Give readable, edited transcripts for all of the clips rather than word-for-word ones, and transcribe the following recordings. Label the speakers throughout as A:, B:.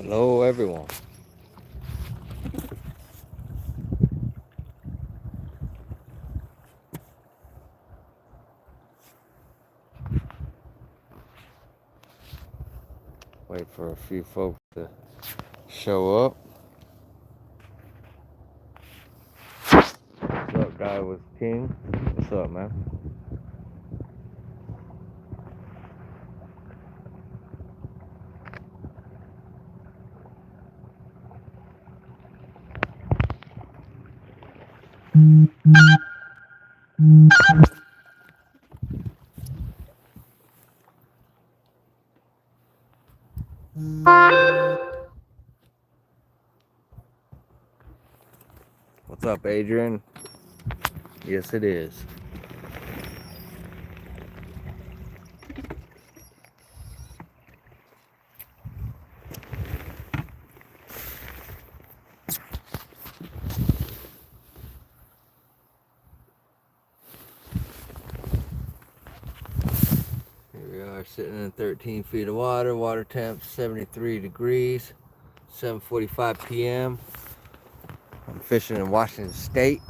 A: Hello everyone. Wait for a few folks to show up. What's up, guy with King? What's up, man? What's up, Adrian? Yes, it is. Here we are sitting in 13 feet of water. Water temp 73 degrees. 7:45 p.m. I'm fishing in Washington State.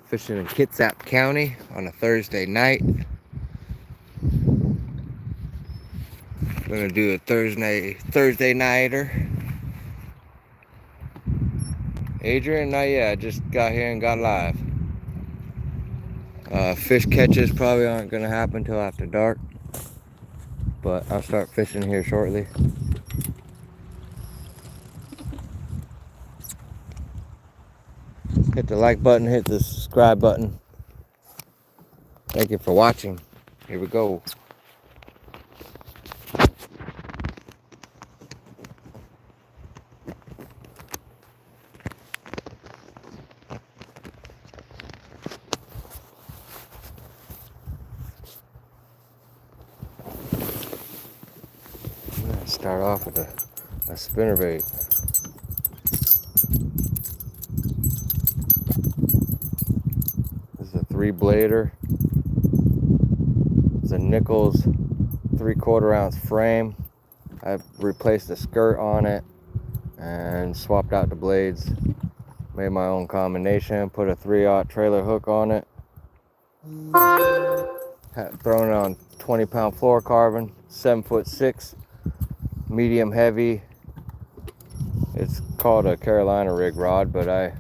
A: Fishing in Kitsap County on a Thursday night. We're gonna do a Thursday nighter. Adrian, not yet. I just got here and got live. Fish catches probably aren't gonna happen till after dark, but I'll start fishing here shortly. Hit the like button, hit the subscribe button. Thank you for watching. Here we go. I'm gonna start off with a spinnerbait. This is a 3-blader. It's a Nichols 3/4 ounce frame. I replaced the skirt on it and swapped out the blades. Made my own combination. Put a 3/0 trailer hook on it. Thrown it on 20-pound fluorocarbon, 7'6", medium heavy. It's called a Carolina rig rod, but I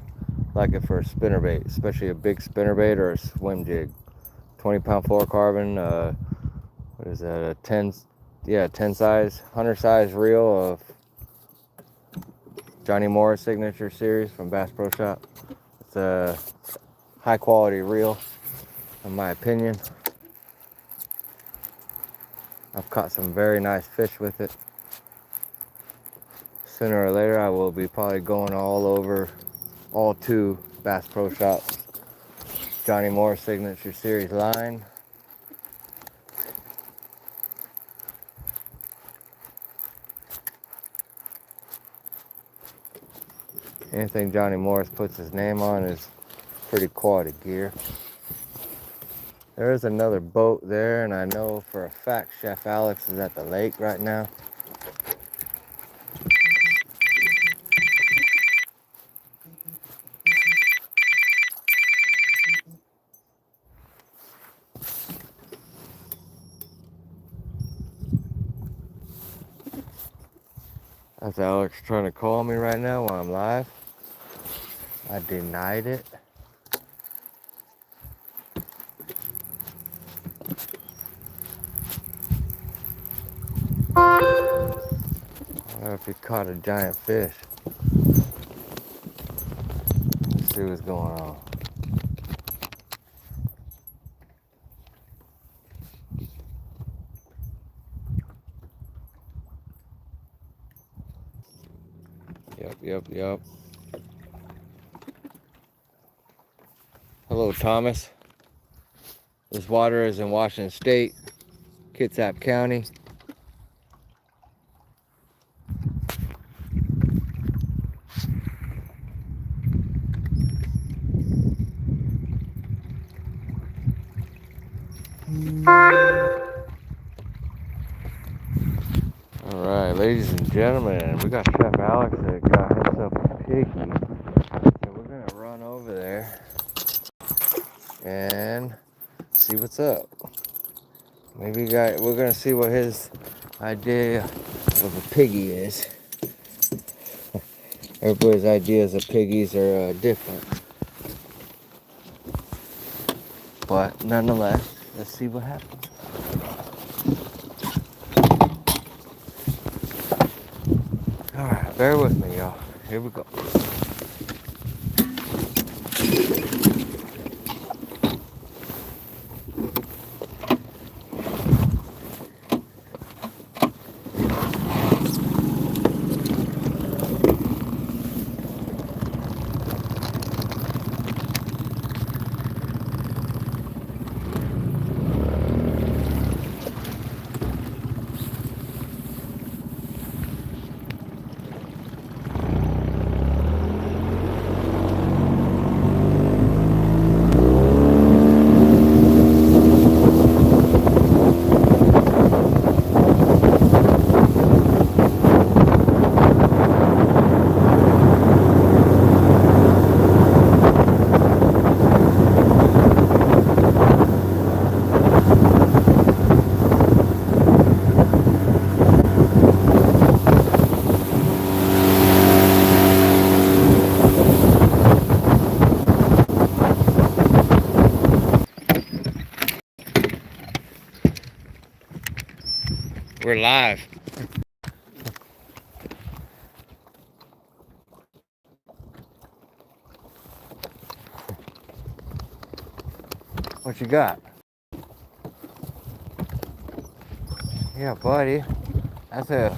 A: like it for a spinnerbait, especially a big spinnerbait or a swim jig. 20-pound fluorocarbon. What is that? A 10 size, 100 size reel of Johnny Morris Signature Series from Bass Pro Shop. It's a high quality reel, in my opinion. I've caught some very nice fish with it. Sooner or later, I will be probably going all 2 Bass Pro Shops Johnny Morris Signature Series line. Anything Johnny Morris puts his name on is pretty quality gear. There is another boat there, and I know for a fact Chef Alex is at the lake right now. That's Alex trying to call me right now while I'm live. I denied it. I wonder if he caught a giant fish. Let's see what's going on. Yep. Hello, Thomas. This water is in Washington State, Kitsap County. Alright, ladies and gentlemen, we got Chef Alex that got himself a piggy. So we're gonna run over there and see what's up. Maybe we're gonna see what his idea of a piggy is. Everybody's ideas of piggies are different. But nonetheless, let's see what happens. Alright, bear with me, y'all. Here we go. We're live. What you got? Yeah, buddy. That's a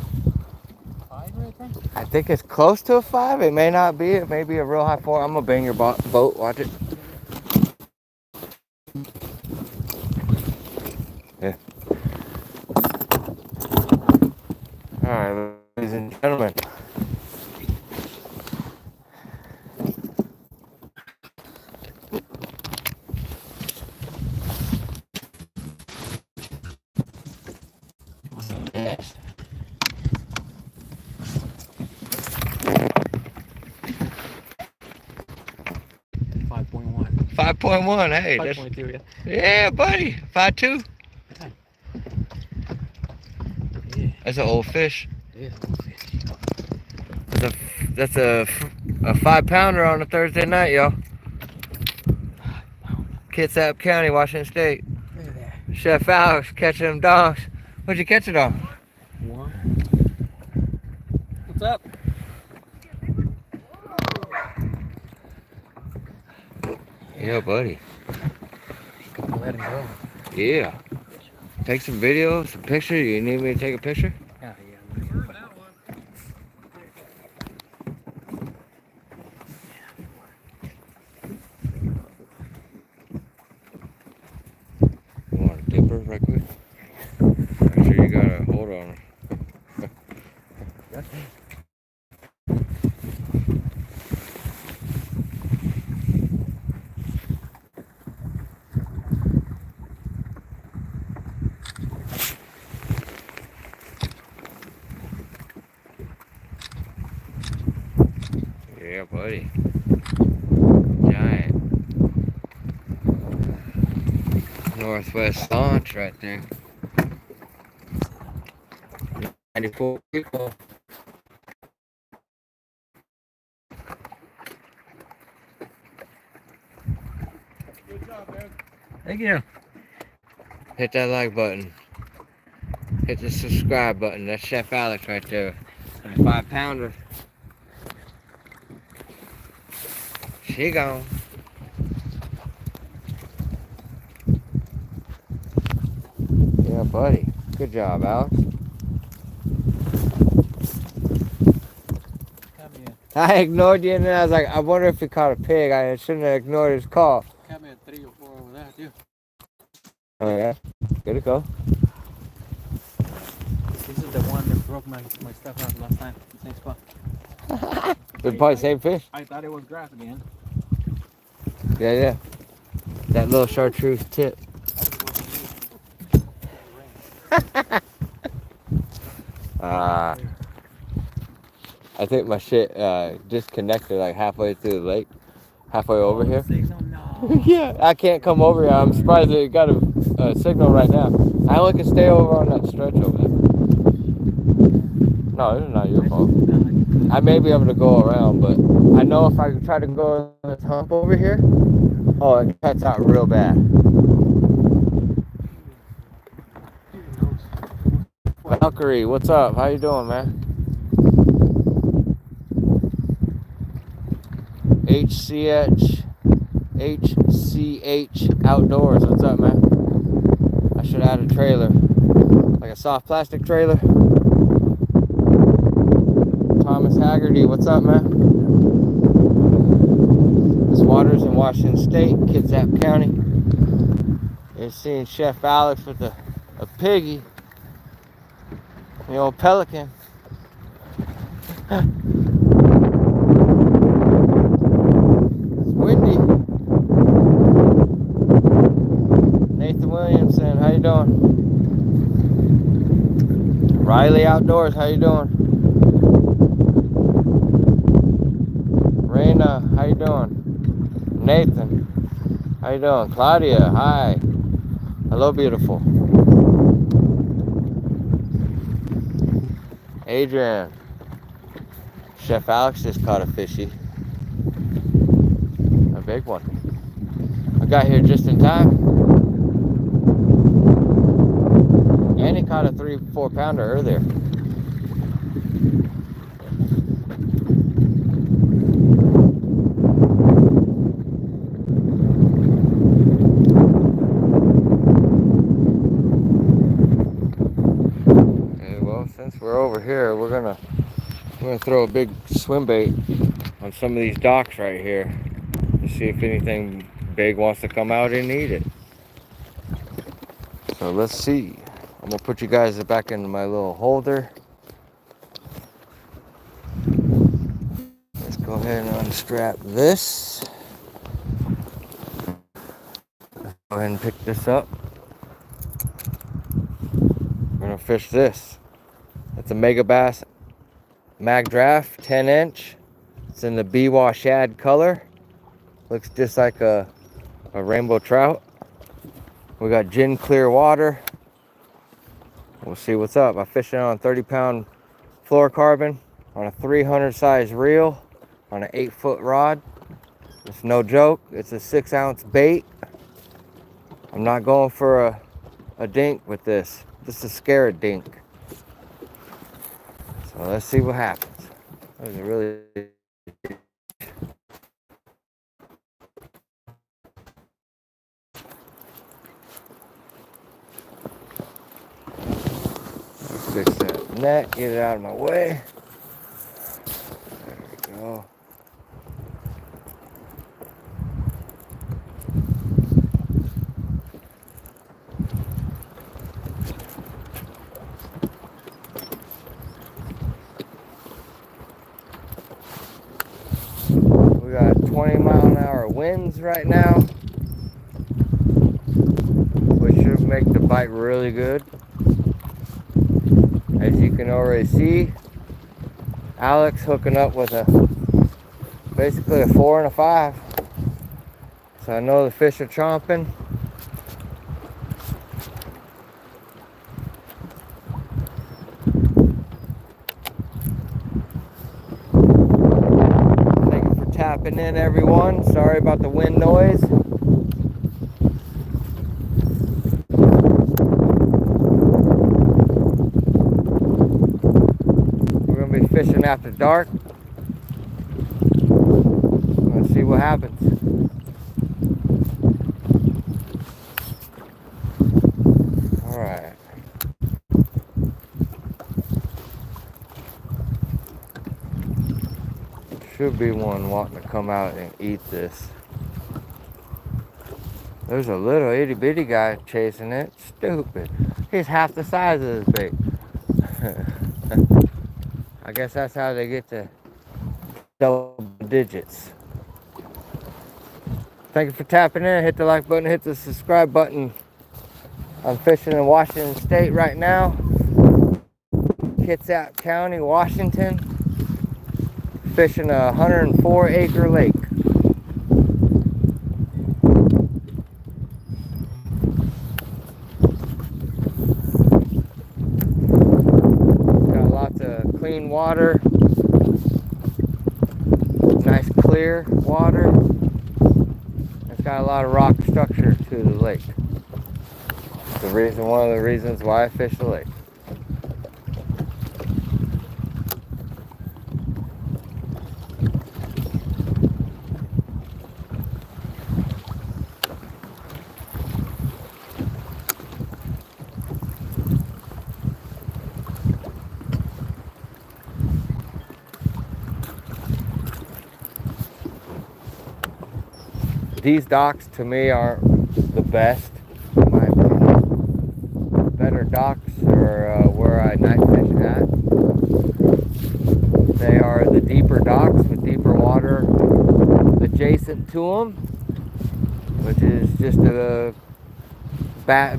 B: 5 right there?
A: I think it's close to a 5. It may not be. It may be a real high 4. I'm gonna bang your boat. Watch it. Yeah. All right, ladies and gentlemen. Yes.
B: 5.1.
A: 5.1. Hey,
B: 5.2, yeah.
A: Yeah, buddy. 5.2.
B: Yeah.
A: That's an old fish.
B: Yeah.
A: That's a 5-pounder on a Thursday night, y'all. Kitsap County, Washington State.
B: Look at that.
A: Chef Alex catching them dogs. What'd you catch it on?
B: One. What's up?
A: Yeah, buddy.
B: Let him go.
A: Yeah. Take some videos, some pictures. You need me to take a picture?
B: Yeah.
A: You want a dipper right quick? Make sure you got a hold on her. Yeah, buddy. Giant. Northwest launch right there. 94 people.
B: Good job, man.
A: Thank you. Hit that like button. Hit the subscribe button. That's Chef Alex right there. A 5-pounder. She gone. Yeah, buddy. Good job, Alex.
B: Come here.
A: I ignored you and then I was like, I wonder if he caught a pig. I shouldn't have ignored his call.
B: Come here, 3 or 4 over there, too.
A: Oh yeah? Good to go.
B: This is the one that broke my stuff out last time. The same spot.
A: Good probably same fish.
B: I thought it was grass again.
A: Yeah. That little chartreuse tip. I think my shit disconnected like halfway through the lake, halfway over here.
B: Signal? No.
A: Yeah, I can't come over here. I'm surprised it got a signal right now. I only can stay over on that stretch over there. No, it's not your fault. I may be able to go around, but I know if I try to go on this hump over here, oh, it cuts out real bad. Valkyrie, what's up? How you doing, man? HCH Outdoors. What's up, man? I should add a trailer, like a soft plastic trailer. Thomas Haggerty, what's up, man? This water's in Washington State, Kitsap County. You're seeing Chef Alex with a piggy, the old pelican. Windy. Nathan Williamson, how you doing? Riley Outdoors, how you doing? Raina, how you doing? Nathan, how you doing? Claudia, hi. Hello, beautiful. Adrian. Chef Alex just caught a fishy. A big one. I got here just in time. And he caught a 3-4 pounder earlier. Okay, well, since we're over here, we're gonna throw a big swim bait on some of these docks right here to see if anything big wants to come out and eat it. So let's see. I'm gonna put you guys back into my little holder. Let's go ahead and unstrap this. Go ahead and pick this up. We're gonna fish this. It's a Mega Bass Mag Draft 10-inch. It's in the Biwa shad color. Looks just like a rainbow trout. We got gin clear water. We'll see what's up. I'm fishing on 30-pound fluorocarbon on a 300 size reel on an 8-foot rod. It's no joke. It's a 6-ounce bait. I'm not going for a dink with this. This is a scared dink. So let's see what happens. That was a really fix that net, get it out of my way. There we go. We got 20-mile-an-hour winds right now, which should make the bite really good. As you can already see, Alex hooking up with basically a 4 and a 5. So I know the fish are chomping. Thank you for tapping in, everyone. Sorry about the wind noise. Fishing after dark. Let's see what happens. All right. Should be one wanting to come out and eat this. There's a little itty bitty guy chasing it. Stupid. He's half the size of this bait. I guess that's how they get to double digits. Thank you for tapping in. Hit the like button, hit the subscribe button. I'm fishing in Washington State right now. Kitsap County, Washington, fishing a 104-acre lake. Got lots of clean water, nice clear water. It's got a lot of rock structure to the lake. One of the reasons why I fish the lake. These docks to me aren't the best, in my opinion. Better docks are where I night fish at. They are the deeper docks with deeper water adjacent to them, which is just a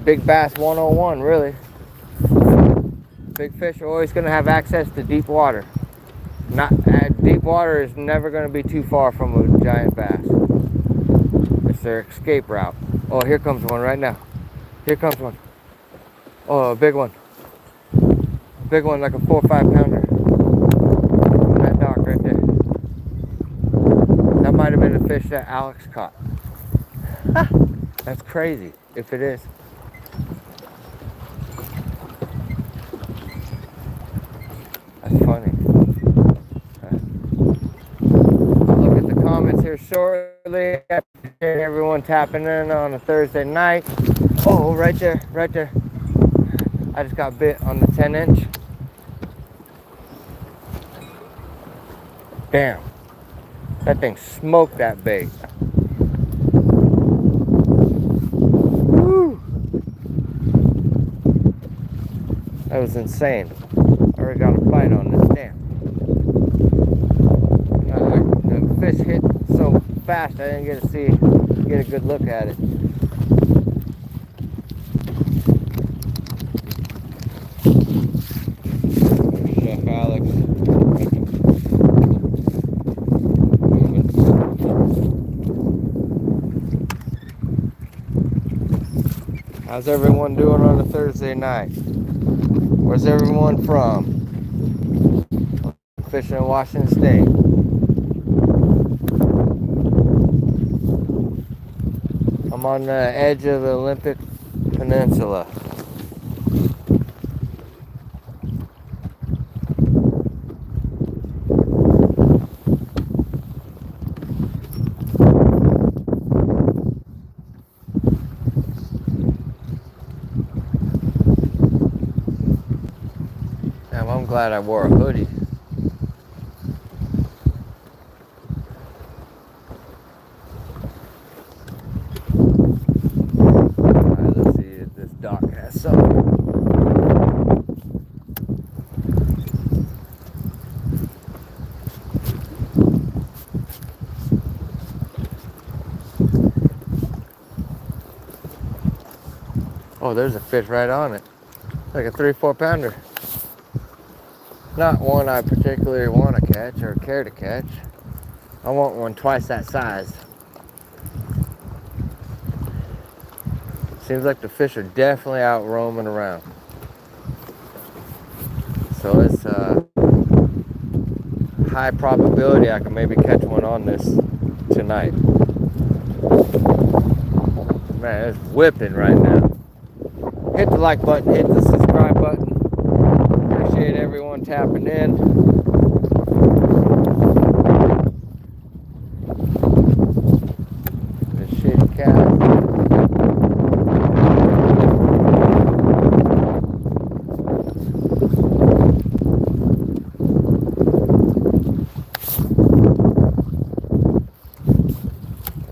A: big bass 101, really. Big fish are always going to have access to deep water. Deep water is never going to be too far from a giant bass. It's their escape route. Oh, here comes one right now. Here comes one. Oh, a big one. Big one, like a 4 or 5 pounder. On that dock right there. That might have been a fish that Alex caught. That's crazy, if it is. That's funny. I'll look at the comments here shortly. I appreciate everyone tapping in on a Thursday night. Oh, right there, right there. I just got bit on the 10-inch. Damn. That thing smoked that bait. Woo. That was insane. I already got a bite on this. Damn. The fish hit so fast I didn't get a good look at it. Chef Alex. How's everyone doing on a Thursday night? Where's everyone from? Fishing in Washington State. I'm on the edge of the Olympic Peninsula. I'm glad I wore a hoodie. Alright, let's see if this dock has something. Oh, there's a fish right on it. Like a 3 or 4 pounder. Not one I particularly want to catch or care to catch. I want one twice that size. Seems like the fish are definitely out roaming around. So it's high probability I can maybe catch one on this tonight. Man, it's whipping right now. Hit the like button, hit the subscribe button. Appreciate everyone tapping in. The shitty cat.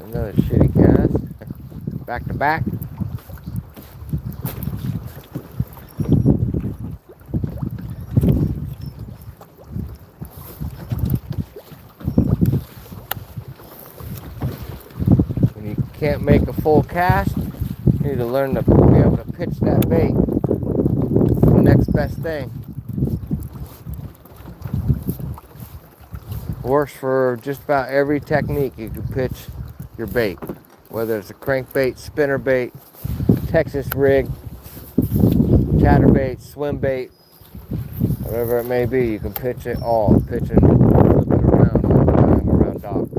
A: Another shitty cast. Back to back. Can't make a full cast, you need to learn to be able to pitch that bait. It's the next best thing. Works for just about every technique you can pitch your bait. Whether it's a crankbait, spinnerbait, Texas rig, chatterbait, swimbait, whatever it may be, you can pitch it all. Pitch and flip it around all the time around docks.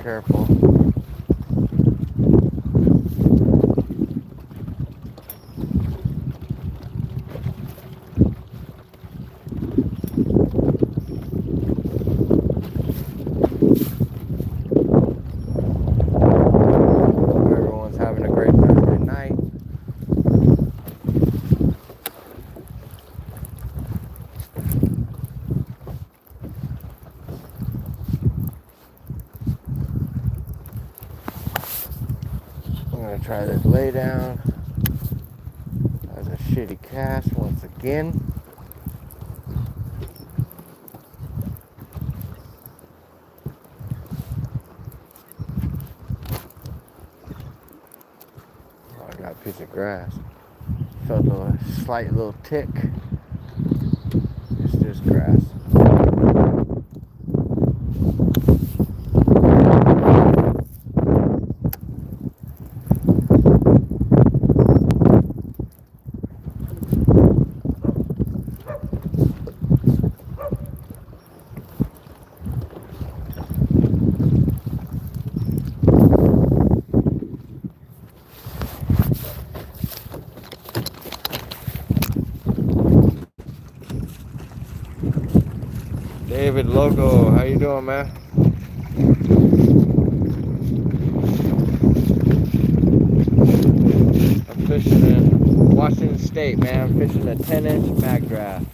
A: Careful. Everyone's having a great Thursday night. I'm gonna try this lay down. That was a shitty cast once again. Oh, I got a piece of grass. Felt a slight little tick. It's just grass. David Logo, how you doing, man? I'm fishing in Washington State, man. I'm fishing a 10-inch mag draft.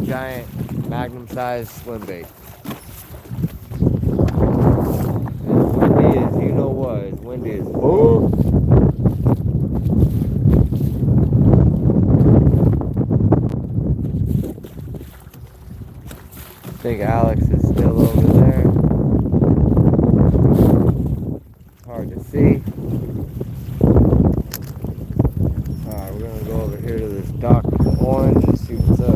A: Giant magnum size swim bait. As windy as you know what. As windy as I think Alex is still over there. Hard to see. Alright, we're gonna go over here to this dock orange and see what's up.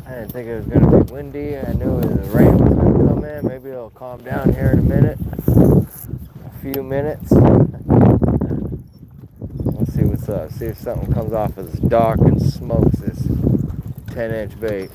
A: I didn't think it was gonna be windy. I knew the rain was gonna come in. Maybe it'll calm down here in a minute. Few minutes. Let's see what's up. See if something comes off of this dock and smokes this 10-inch bait.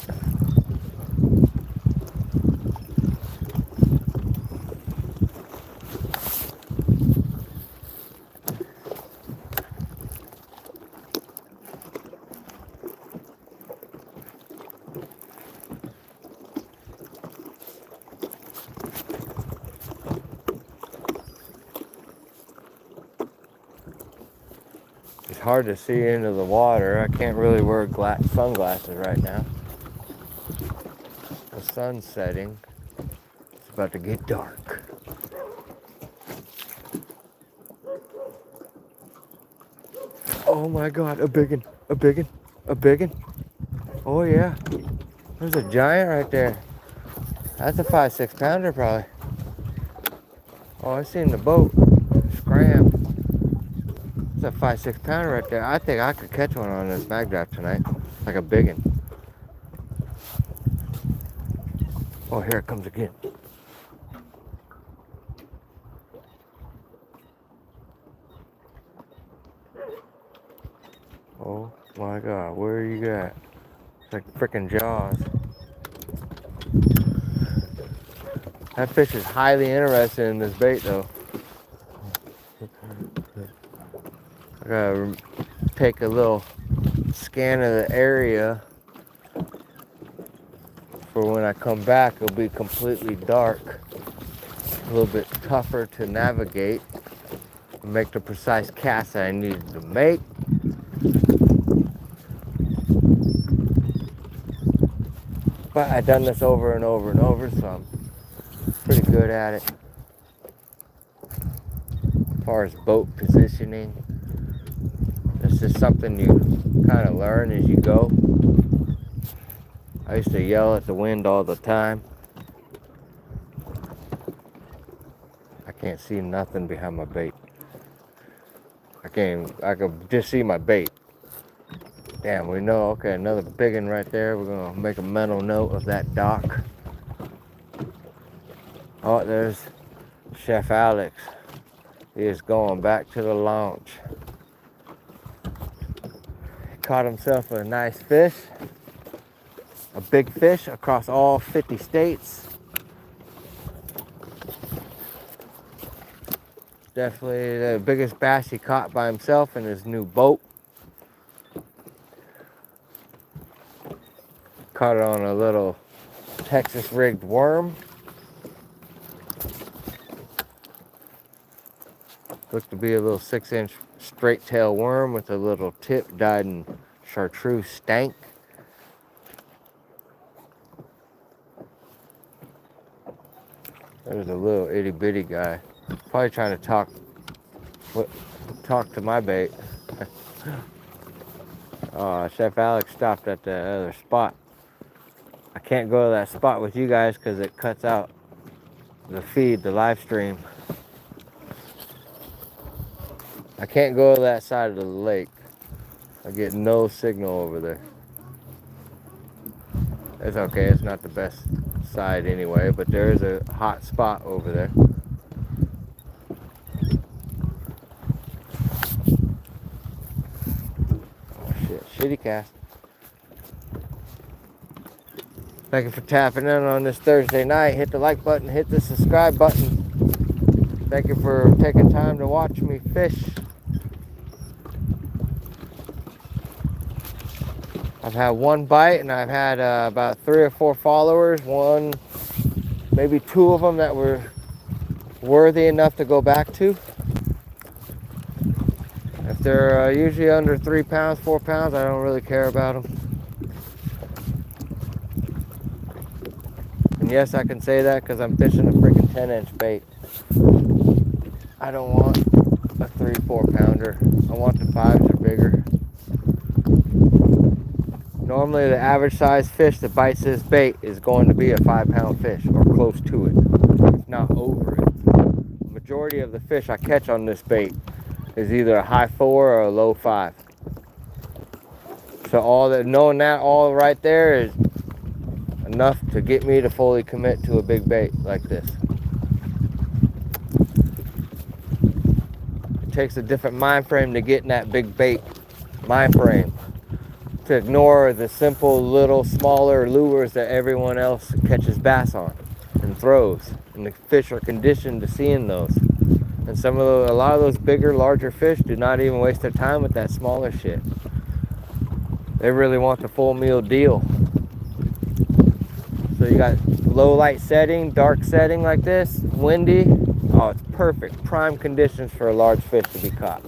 A: It's hard to see into the water. I can't really wear sunglasses right now. The sun's setting. It's about to get dark. Oh my God, a biggin, a biggin, a biggin. Oh yeah, there's a giant right there. That's a 5-6 pounder probably. Oh, I seen the boat. Scram. It's a 5-6 pounder right there. I think I could catch one on this mag draft tonight. Like a biggin. Oh, here it comes again. Oh my God, where are you at? It's like freaking Jaws. That fish is highly interested in this bait though. I gotta take a little scan of the area for when I come back. It'll be completely dark, a little bit tougher to navigate and make the precise cast that I needed to make. But I've done this over and over and over, so I'm pretty good at it. As far as boat positioning, it's just something you kind of learn as you go. I used to yell at the wind all the time. I can't see nothing behind my bait. I could just see my bait. Damn, we know, okay, another big one right there. We're gonna make a mental note of that dock. Oh, there's Chef Alex. He is going back to the launch. He caught himself a nice fish. A big fish across all 50 states. Definitely the biggest bass he caught by himself in his new boat. Caught it on a little Texas rigged worm. Looked to be a little 6-inch straight tail worm with a little tip dyed in chartreuse stank. There's a little itty bitty guy. Probably trying to talk to my bait. Chef Alex stopped at the other spot. I can't go to that spot with you guys because it cuts out the feed, the live stream. I can't go to that side of the lake. I get no signal over there. It's okay, it's not the best side anyway, but there is a hot spot over there. Oh shit, shitty cast. Thank you for tapping in on this Thursday night. Hit the like button, hit the subscribe button. Thank you for taking time to watch me fish. I've had one bite and I've had about 3 or 4 followers. One, maybe 2 of them that were worthy enough to go back to. If they're usually under 3 pounds, 4 pounds, I don't really care about them. And yes, I can say that because I'm fishing a freaking 10-inch bait. I don't want a 3, 4 pounder. I want the 5s or bigger. Normally the average size fish that bites this bait is going to be a 5-pound fish or close to it, if not over it. The majority of the fish I catch on this bait is either a high 4 or a low 5. So knowing that all right there is enough to get me to fully commit to a big bait like this. It takes a different mind frame to get in that big bait mind frame, to ignore the simple little smaller lures that everyone else catches bass on and throws, and the fish are conditioned to seeing those. And a lot of those bigger, larger fish do not even waste their time with that smaller shit. They really want the full meal deal. So you got low light setting, dark setting like this, windy. Oh, it's perfect. Prime conditions for a large fish to be caught.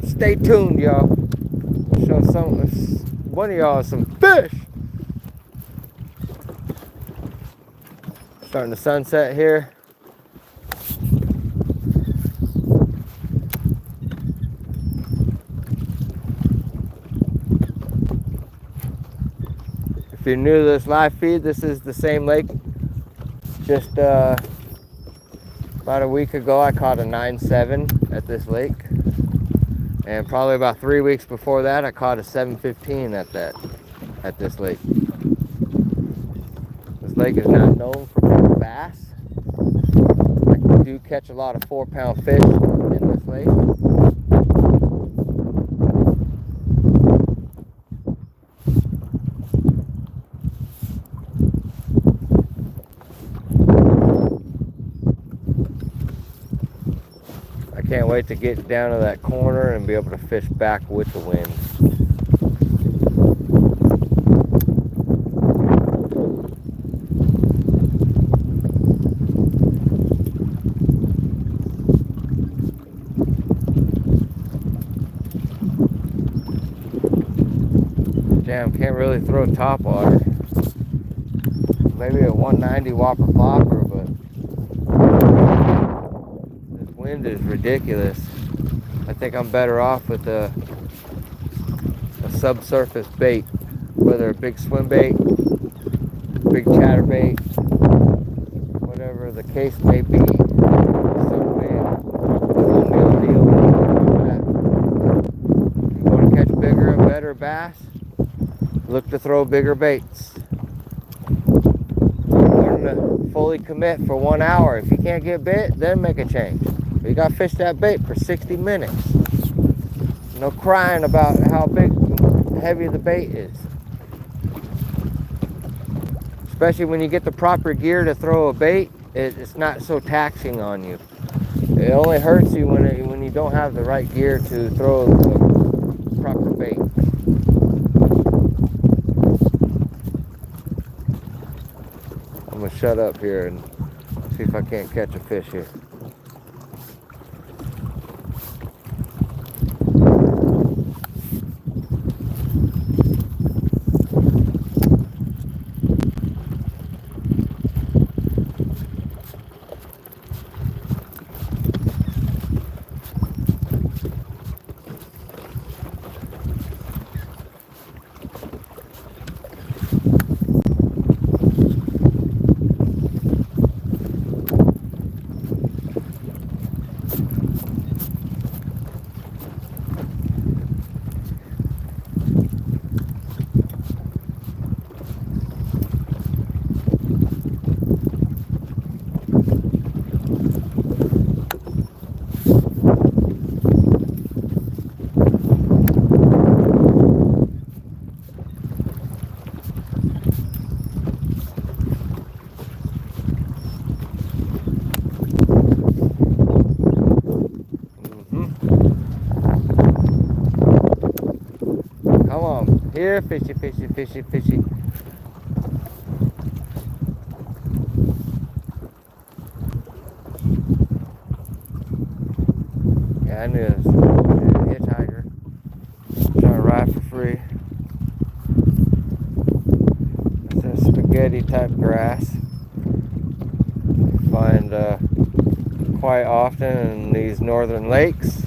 A: So stay tuned, y'all. Show one of y'all some fish. Starting to sunset here. If you're new to this live feed, this is the same lake. Just about a week ago, I caught a 9.7 at this lake. And probably about 3 weeks before that, I caught a 7.15 at this lake. This lake is not known for big bass. I do catch a lot of 4-pound fish in this lake. can't wait to get down to that corner and be able to fish back with the wind. Damn, can't really throw top water. Maybe a 190 whopper popper, but this wind is ridiculous. I think I'm better off with a subsurface bait, whether a big swim bait, big chatterbait, whatever the case may be. If you want to catch bigger and better bass, look to throw bigger baits. Learn to fully commit for 1 hour. If you can't get bit, then make a change. But you got to fish that bait for 60 minutes. No crying about how big and heavy the bait is. Especially when you get the proper gear to throw a bait, it's not so taxing on you. It only hurts you when you don't have the right gear to throw the proper bait. I'm gonna shut up here and see if I can't catch a fish here. Here, fishy, fishy, fishy, fishy. Yeah, I knew this. Hitchhiker. Trying to ride for free. It's a spaghetti type grass. You find quite often in these northern lakes.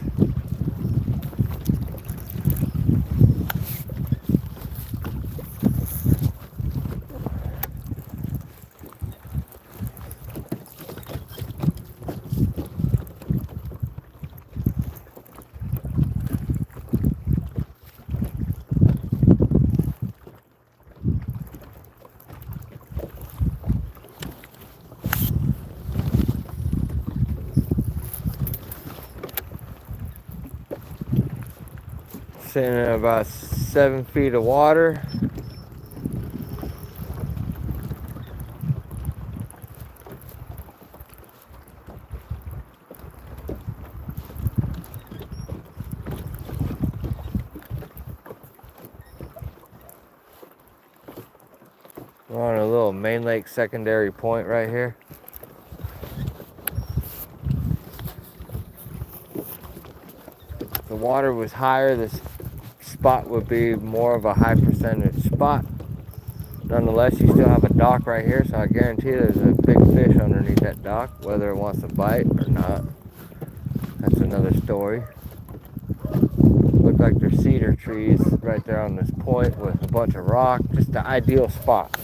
A: Sitting in about 7 feet of water. We're on a little main lake secondary point right here. If the water was higher, this spot would be more of a high percentage spot. Nonetheless, you still have a dock right here, so I guarantee there's a big fish underneath that dock, whether it wants to bite or not. That's another story. Look like there's cedar trees right there on this point with a bunch of rock. Just the ideal spot.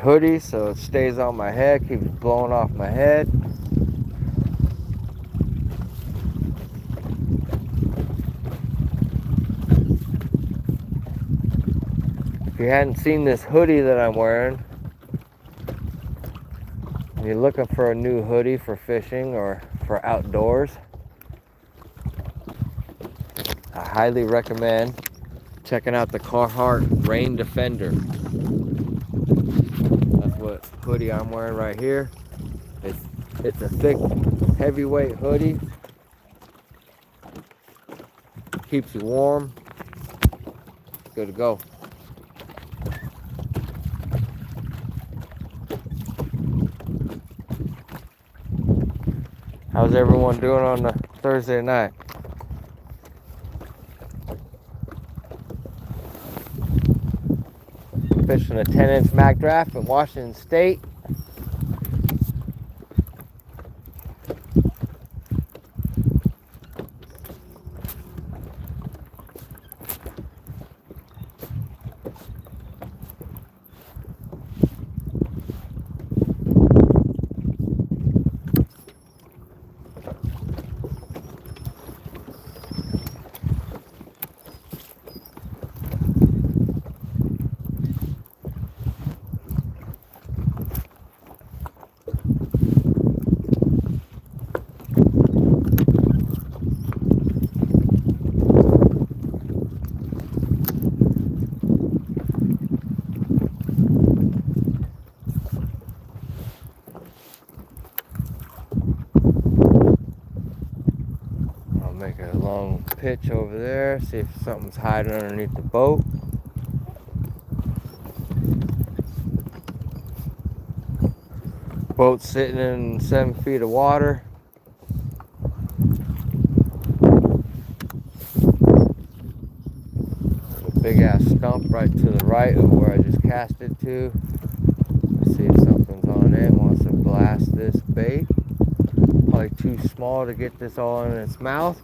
A: hoodie so it stays on my head, keeps blowing off my head. If you hadn't seen this hoodie that I'm wearing, and you're looking for a new hoodie for fishing or for outdoors, I highly recommend checking out the Carhartt Rain Defender. That's what hoodie I'm wearing right here. It's a thick, heavyweight hoodie. Keeps you warm. Good to go. How's everyone doing on the Thursday night? Fishing a 10-inch Mac draft in Washington State. Make a long pitch over there, see if something's hiding underneath the boat. Boat's sitting in 7 feet of water. There's a big ass stump right to the right of where I just cast it to. See if something's on it. Wants to blast this bait. Probably too small to get this all in its mouth.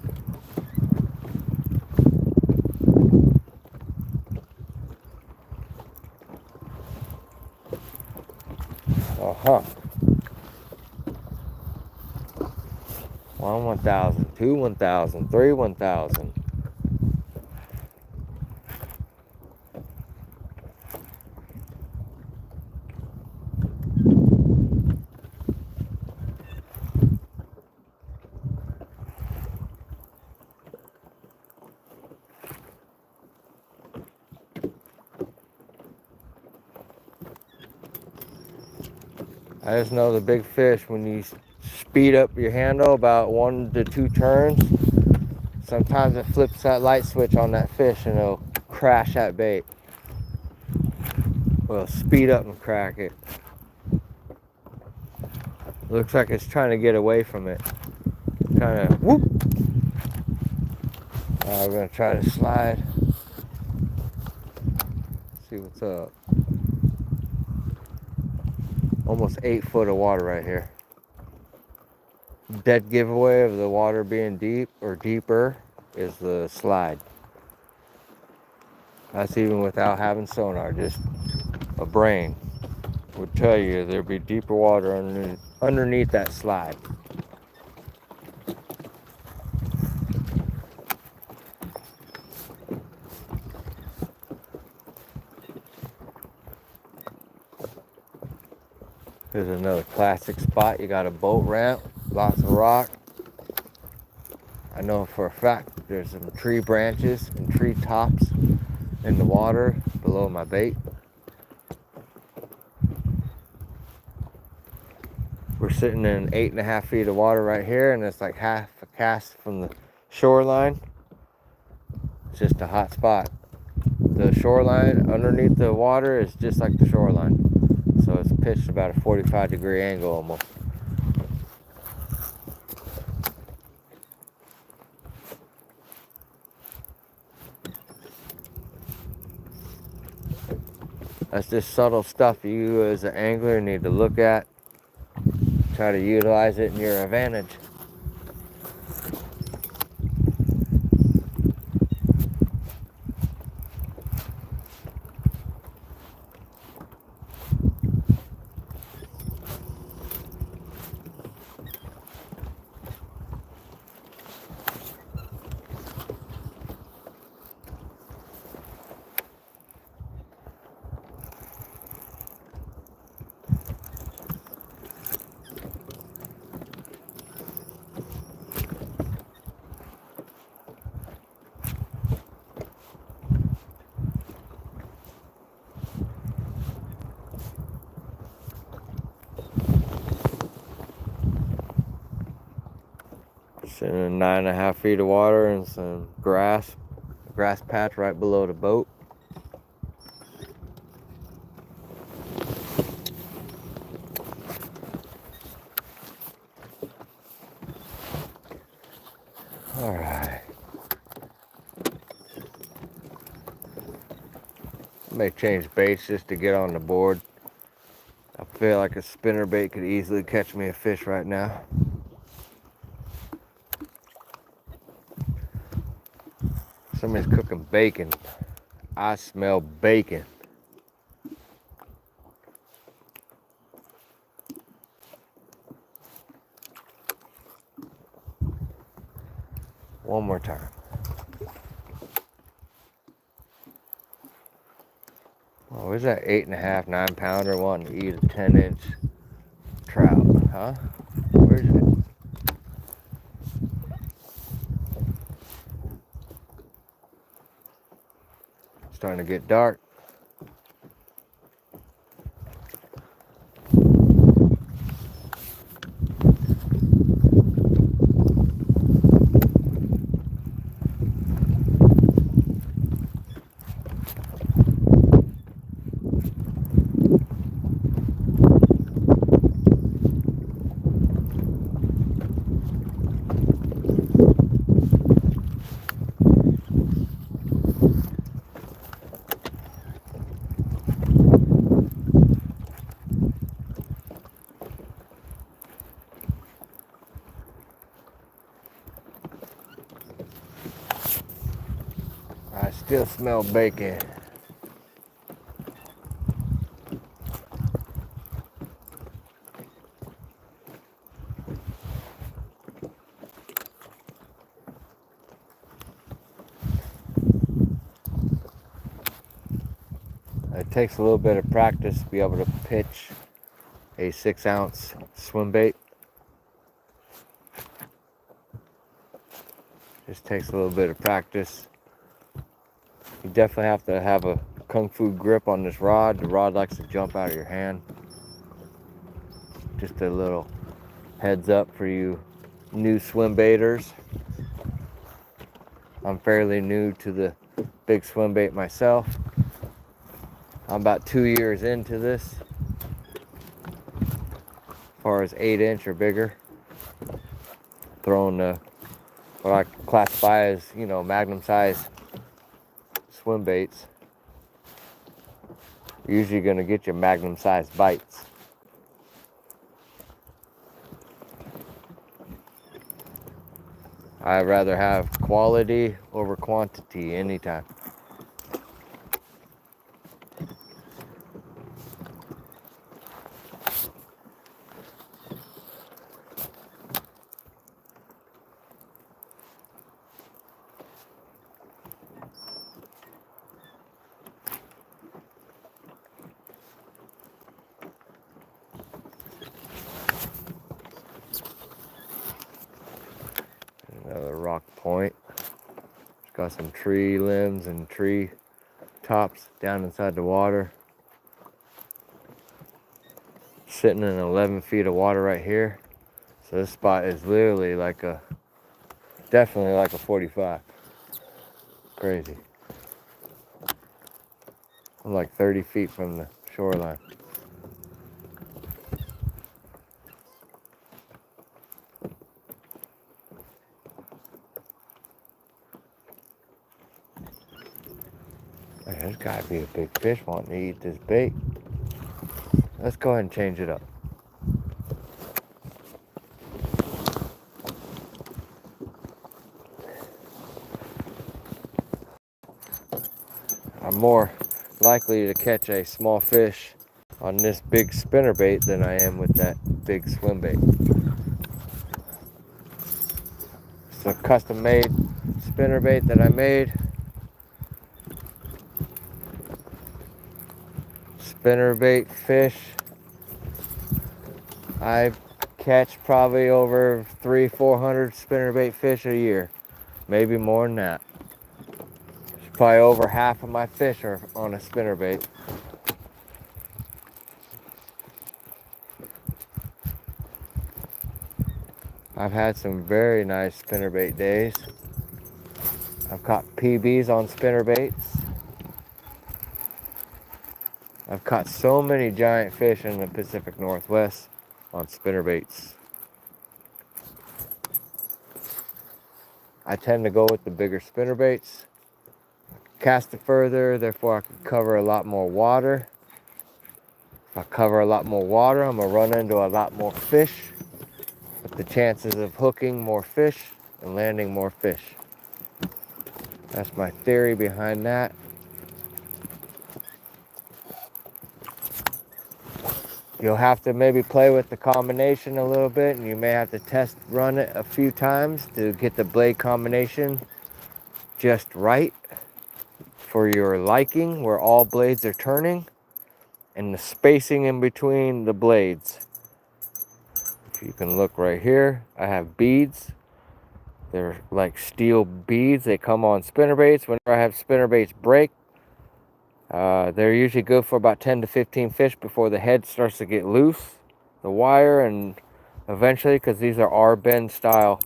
A: Uh-huh. 1 1,000, 2 1,000, 3 1,000. I just know the big fish, when you speed up your handle about 1 to 2 turns, sometimes it flips that light switch on that fish and it'll crash that bait. Well, speed up and crack it. Looks like it's trying to get away from it. Kind of whoop. We're gonna try to slide. See what's up. Almost 8 foot of water right here. Dead giveaway of the water being deep or deeper is the slide. That's even without having sonar. Just a brain would tell you there'd be deeper water underneath that slide. Here's another classic spot. You got a boat ramp, lots of rock. I know for a fact there's some tree branches and tree tops in the water below my bait. We're sitting in 8.5 feet of water right here, and it's like half a cast from the shoreline. It's just a hot spot. The shoreline underneath the water is just like the shoreline. So it's pitched about a 45-degree angle almost. That's just subtle stuff you as an angler need to look at. Try to utilize it in your advantage. Sitting in 9.5 feet of water and some grass patch right below the boat. All right. I may change baits just to get on the board. I feel like a spinnerbait could easily catch me a fish right now. Somebody's cooking bacon. I smell bacon. One more time. Oh, where's that 8.5, 9 pounder wanting to eat a 10-inch trout, huh? Where's it? It's starting to get dark. I still smell bacon. It takes a little bit of practice to be able to pitch a 6-ounce swim bait. Just takes a little bit of practice. You definitely have to have a kung fu grip on this rod. The rod likes to jump out of your hand. Just a little heads up for you new swim baiters. I'm fairly new to the big swim bait myself. I'm about 2 years into this, as far as 8-inch or bigger. Throwing what I classify as, magnum size swim baits. You're usually going to get your magnum size bites. I'd rather have quality over quantity anytime. Another rock point. It's got some tree limbs and tree tops down inside the water. Sitting in 11 feet of water right here. So this spot is literally definitely like a 45. Crazy. I'm like 30 feet from the shoreline. Man, there's gotta be a big fish wanting to eat this bait. Let's go ahead and change it up. I'm more likely to catch a small fish on this big spinnerbait than I am with that big swim bait. It's a custom made spinnerbait that I made. Spinnerbait fish. I catch probably over 300-400 spinnerbait fish a year, maybe more than that. Probably over half of my fish are on a spinnerbait. I've had some very nice spinnerbait days. I've caught PBs on spinnerbaits. I've caught so many giant fish in the Pacific Northwest on spinnerbaits. I tend to go with the bigger spinnerbaits. Cast it further, therefore I can cover a lot more water. If I cover a lot more water, I'm gonna run into a lot more fish, with the chances of hooking more fish and landing more fish. That's my theory behind that. You'll have to maybe play with the combination a little bit, and you may have to test run it a few times to get the blade combination just right for your liking, where all blades are turning and the spacing in between the blades. If you can look right here, I have beads. They're like steel beads. They come on spinnerbaits. Whenever I have spinnerbaits break, they're usually good for about 10 to 15 fish before the head starts to get loose, the wire, and eventually, because these are R-bend style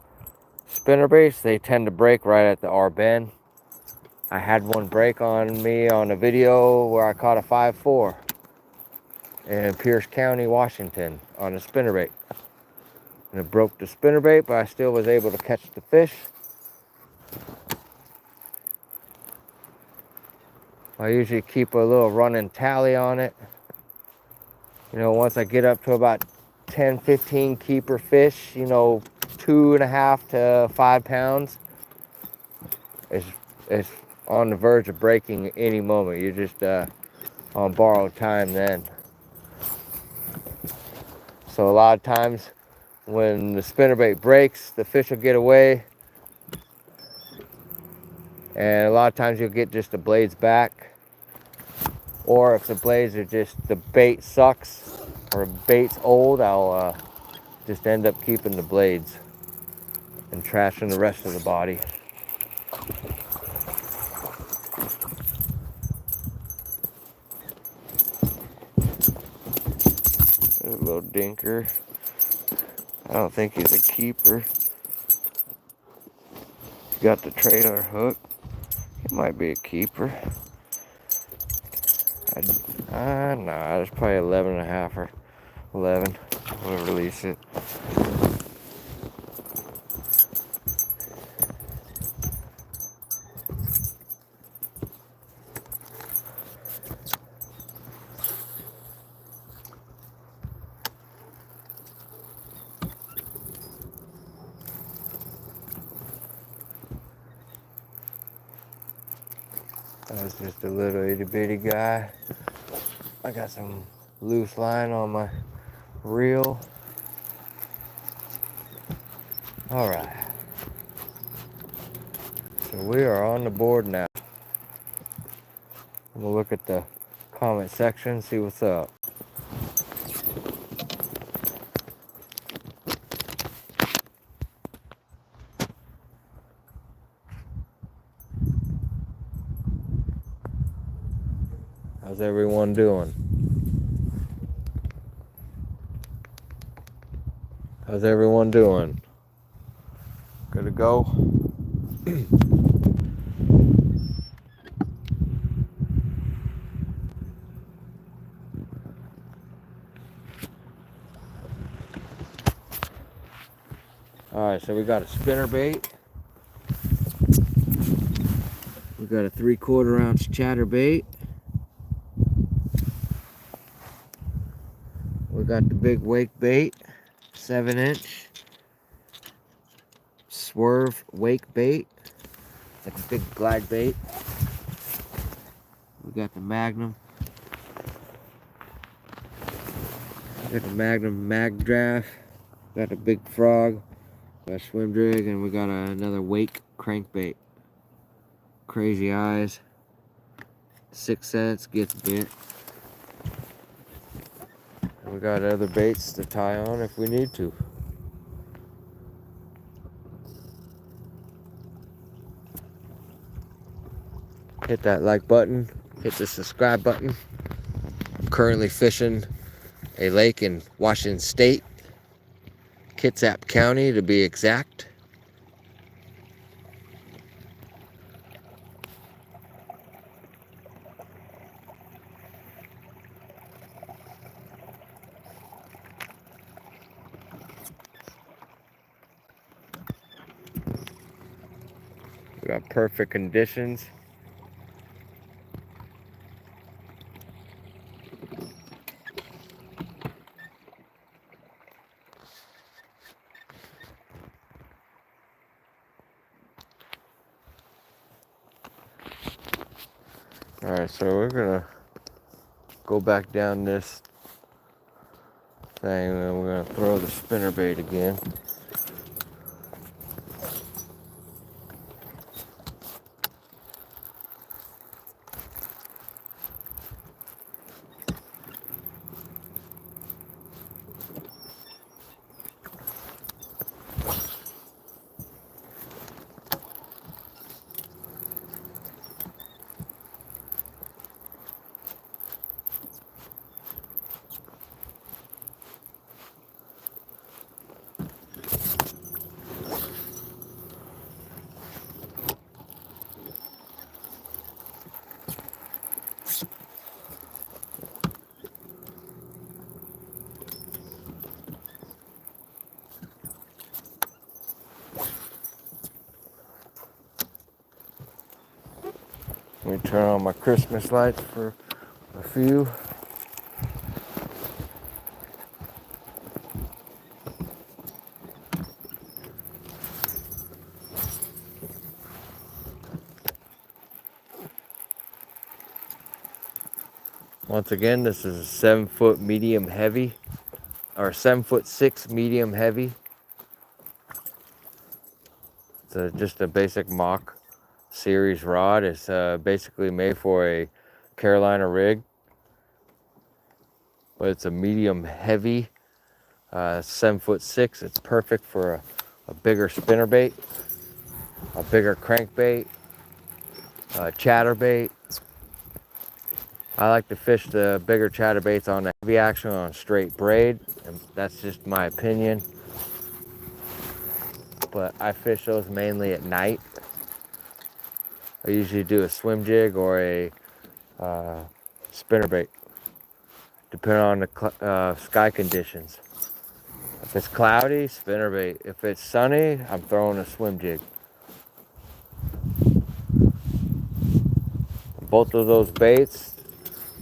A: spinnerbaits, they tend to break right at the R-bend. I had one break on me on a video where I caught a 5.4 in Pierce County, Washington on a spinnerbait. And it broke the spinnerbait, but I still was able to catch the fish. I usually keep a little running tally on it. You know, once I get up to about 10, 15 keeper fish, you know, 2.5 to 5 pounds, it's on the verge of breaking any moment. You're just on borrowed time then. So a lot of times when the spinnerbait breaks, the fish will get away. And a lot of times you'll get just the blades back. Or if the blades are just, the bait sucks or bait's old, I'll just end up keeping the blades and trashing the rest of the body. There's a little dinker. I don't think he's a keeper. He's got the trailer hook. He might be a keeper. Nah, it's probably 11.5 or 11. We'll release it. That's just a little itty bitty guy. I got some loose line on my reel. All right. So we are on the board now. I'm gonna look at the comment section, see what's up. How's everyone doing? How's everyone doing? Good to go? Alright, so we got a spinnerbait. We got a 3/4 ounce chatterbait. We got the big wake bait, 7-inch swerve wake bait. It's like a big glide bait. We got the Magnum. We got the Magnum mag draft. Got the big frog. Got a swim jig, and we got another wake crankbait. Crazy eyes. 6 cents gets bit. We got other baits to tie on if we need to. Hit that like button. Hit the subscribe button. I'm currently fishing a lake in Washington State. Kitsap County to be exact. We got perfect conditions. Alright, so we're gonna go back down this thing and then we're gonna throw the spinnerbait again. Let me turn on my Christmas lights for a few. Once again, this is a 7-foot medium heavy, or 7'6" medium heavy. It's just a basic mock series rod. It's basically made for a Carolina rig, but it's a medium heavy, 7'6". It's perfect for a bigger spinnerbait, a bigger crankbait, a chatterbait. I like to fish the bigger chatterbaits on the heavy action on straight braid, and that's just my opinion. But I fish those mainly at night. I usually do a swim jig or a spinnerbait, depending on the sky conditions. If it's cloudy, spinnerbait. If it's sunny, I'm throwing a swim jig. Both of those baits,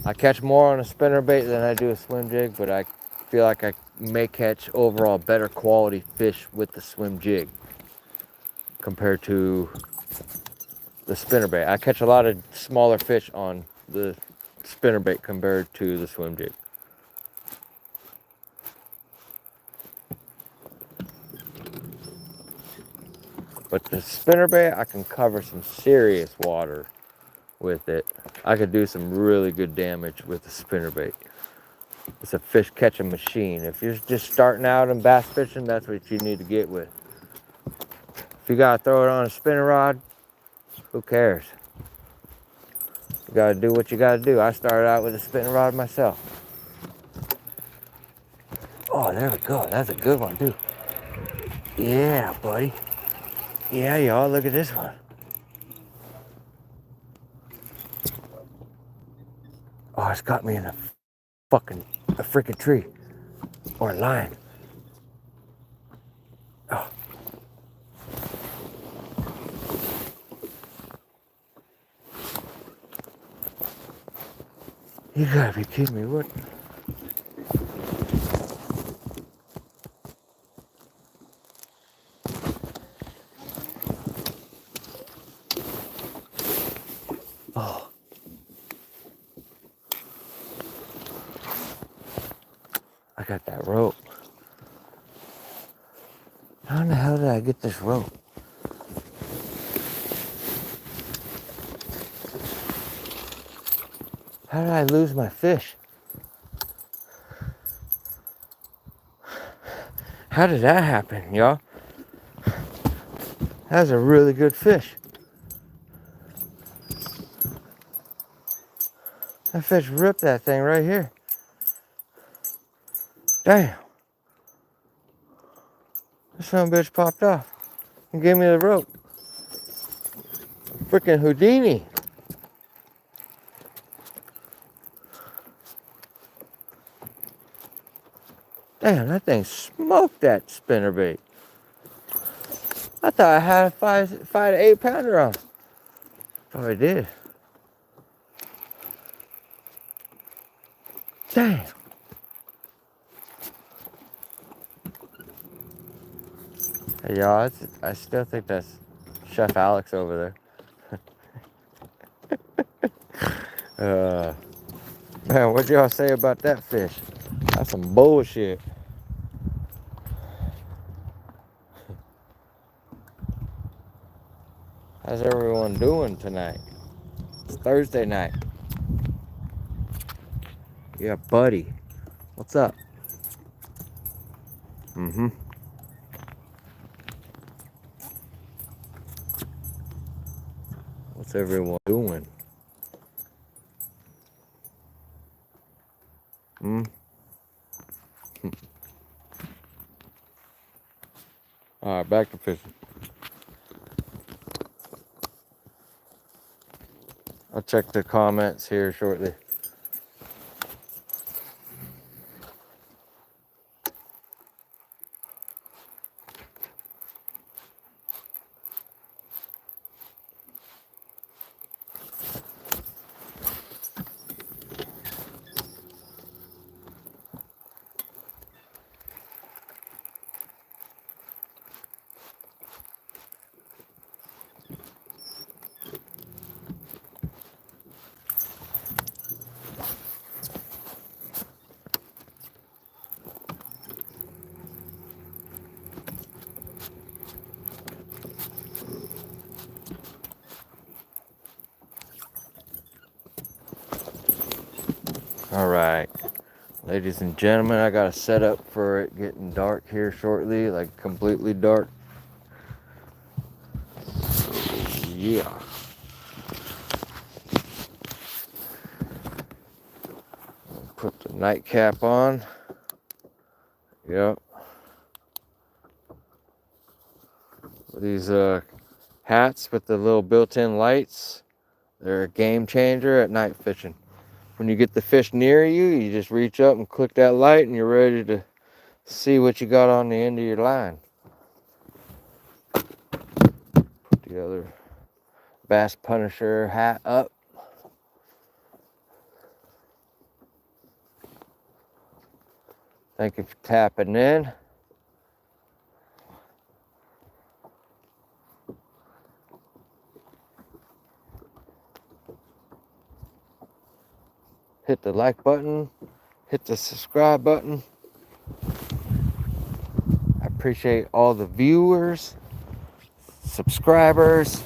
A: I catch more on a spinnerbait than I do a swim jig, but I feel like I may catch overall better quality fish with the swim jig compared to the spinnerbait. I catch a lot of smaller fish on the spinnerbait compared to the swim jig. But the spinnerbait, I can cover some serious water with it. I could do some really good damage with the spinnerbait. It's a fish catching machine. If you're just starting out in bass fishing, that's what you need to get with. If you gotta throw it on a spinner rod, who cares? You gotta do what you gotta do. I started out with a spinning rod myself. Oh, there we go. That's a good one too. Yeah, buddy. Yeah, y'all, look at this one. Oh, it's got me in a freaking tree. Or a line. Oh. You gotta be kidding me, what? Oh. I got that rope. How in the hell did I get this rope? How did I lose my fish? How did that happen, y'all? That was a really good fish. That fish ripped that thing right here. Damn. This son of a bitch popped off and gave me the rope. Freaking Houdini. Damn, that thing smoked that spinnerbait. I thought I had a 5 to 8 pounder on. Oh, I did. Damn. Hey, y'all, I still think that's Chef Alex over there. Man, what'd y'all say about that fish? That's some bullshit. How's everyone doing tonight? It's Thursday night. Yeah, buddy. What's up? Mm-hmm. What's everyone doing? Hmm? Alright, back to fishing. I'll check the comments here shortly. Alright. Ladies and gentlemen, I got a setup for it getting dark here shortly, like completely dark. Yeah. Put the nightcap on. Yep. These hats with the little built-in lights, they're a game changer at night fishing. When you get the fish near you, you just reach up and click that light and you're ready to see what you got on the end of your line. Put the other Bass Punisher hat up. Thank you for tapping in. Hit the like button. Hit the subscribe button. I appreciate all the viewers, subscribers.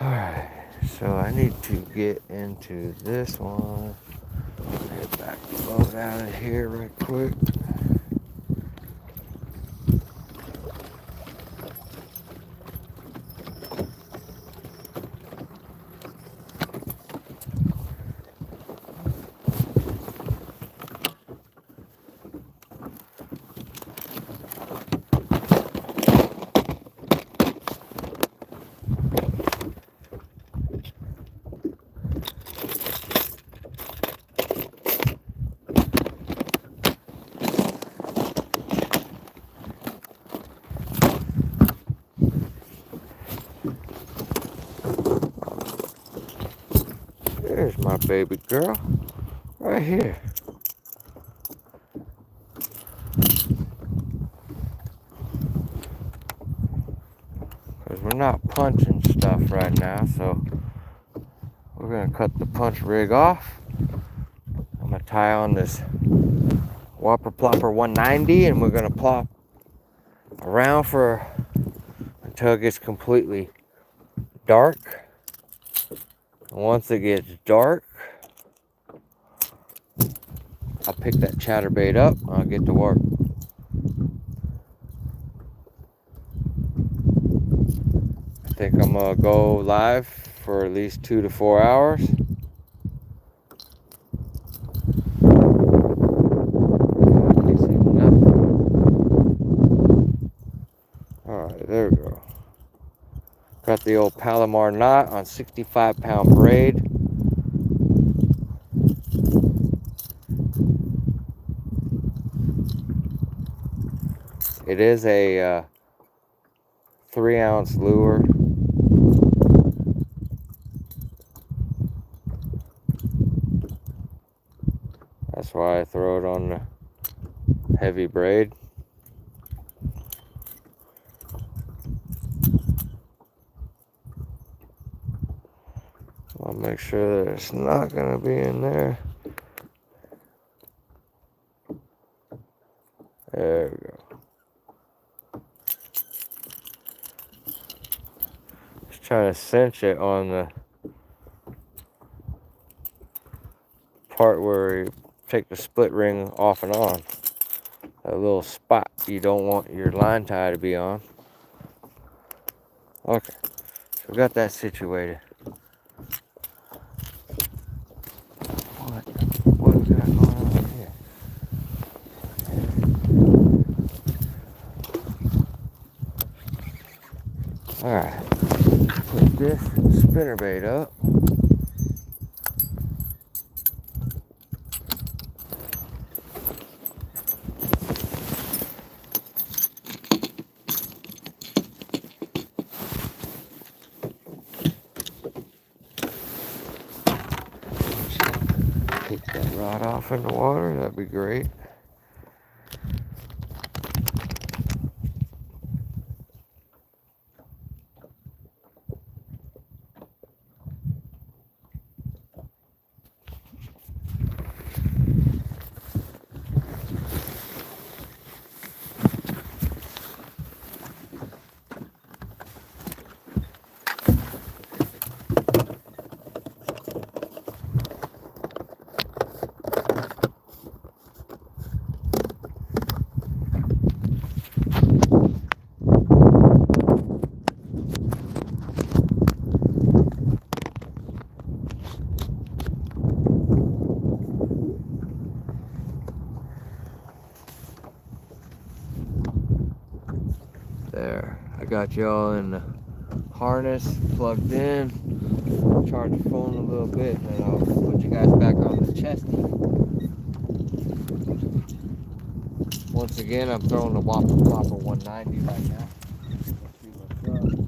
A: Alright, so I need to get into this one. Get back the boat out of here right quick. There's my baby girl, right here. Because we're not punching stuff right now, so we're going to cut the punch rig off. I'm going to tie on this Whopper Plopper 190 and we're going to plop around for until it gets completely dark. And once it gets dark, I'll pick that chatterbait up and I'll get to work. I think I'm gonna go live for at least 2 to 4 hours. In case Got the old Palomar knot on 65-pound braid. It is a 3-ounce lure. That's why I throw it on the heavy braid. I'll make sure that it's not going to be in there. There we go. Just trying to cinch it on the part where you take the split ring off and on. A little spot you don't want your line tie to be on. Okay, so we got that situated. What we got going on here? Alright, put this spinnerbait up. Take that rod off in the water, that'd be great. There, I got y'all in the harness plugged in. Charge the phone a little bit, and then I'll put you guys back on the chesty. Once again, I'm throwing the Whopper Plopper 190 right now. Let's see what's up.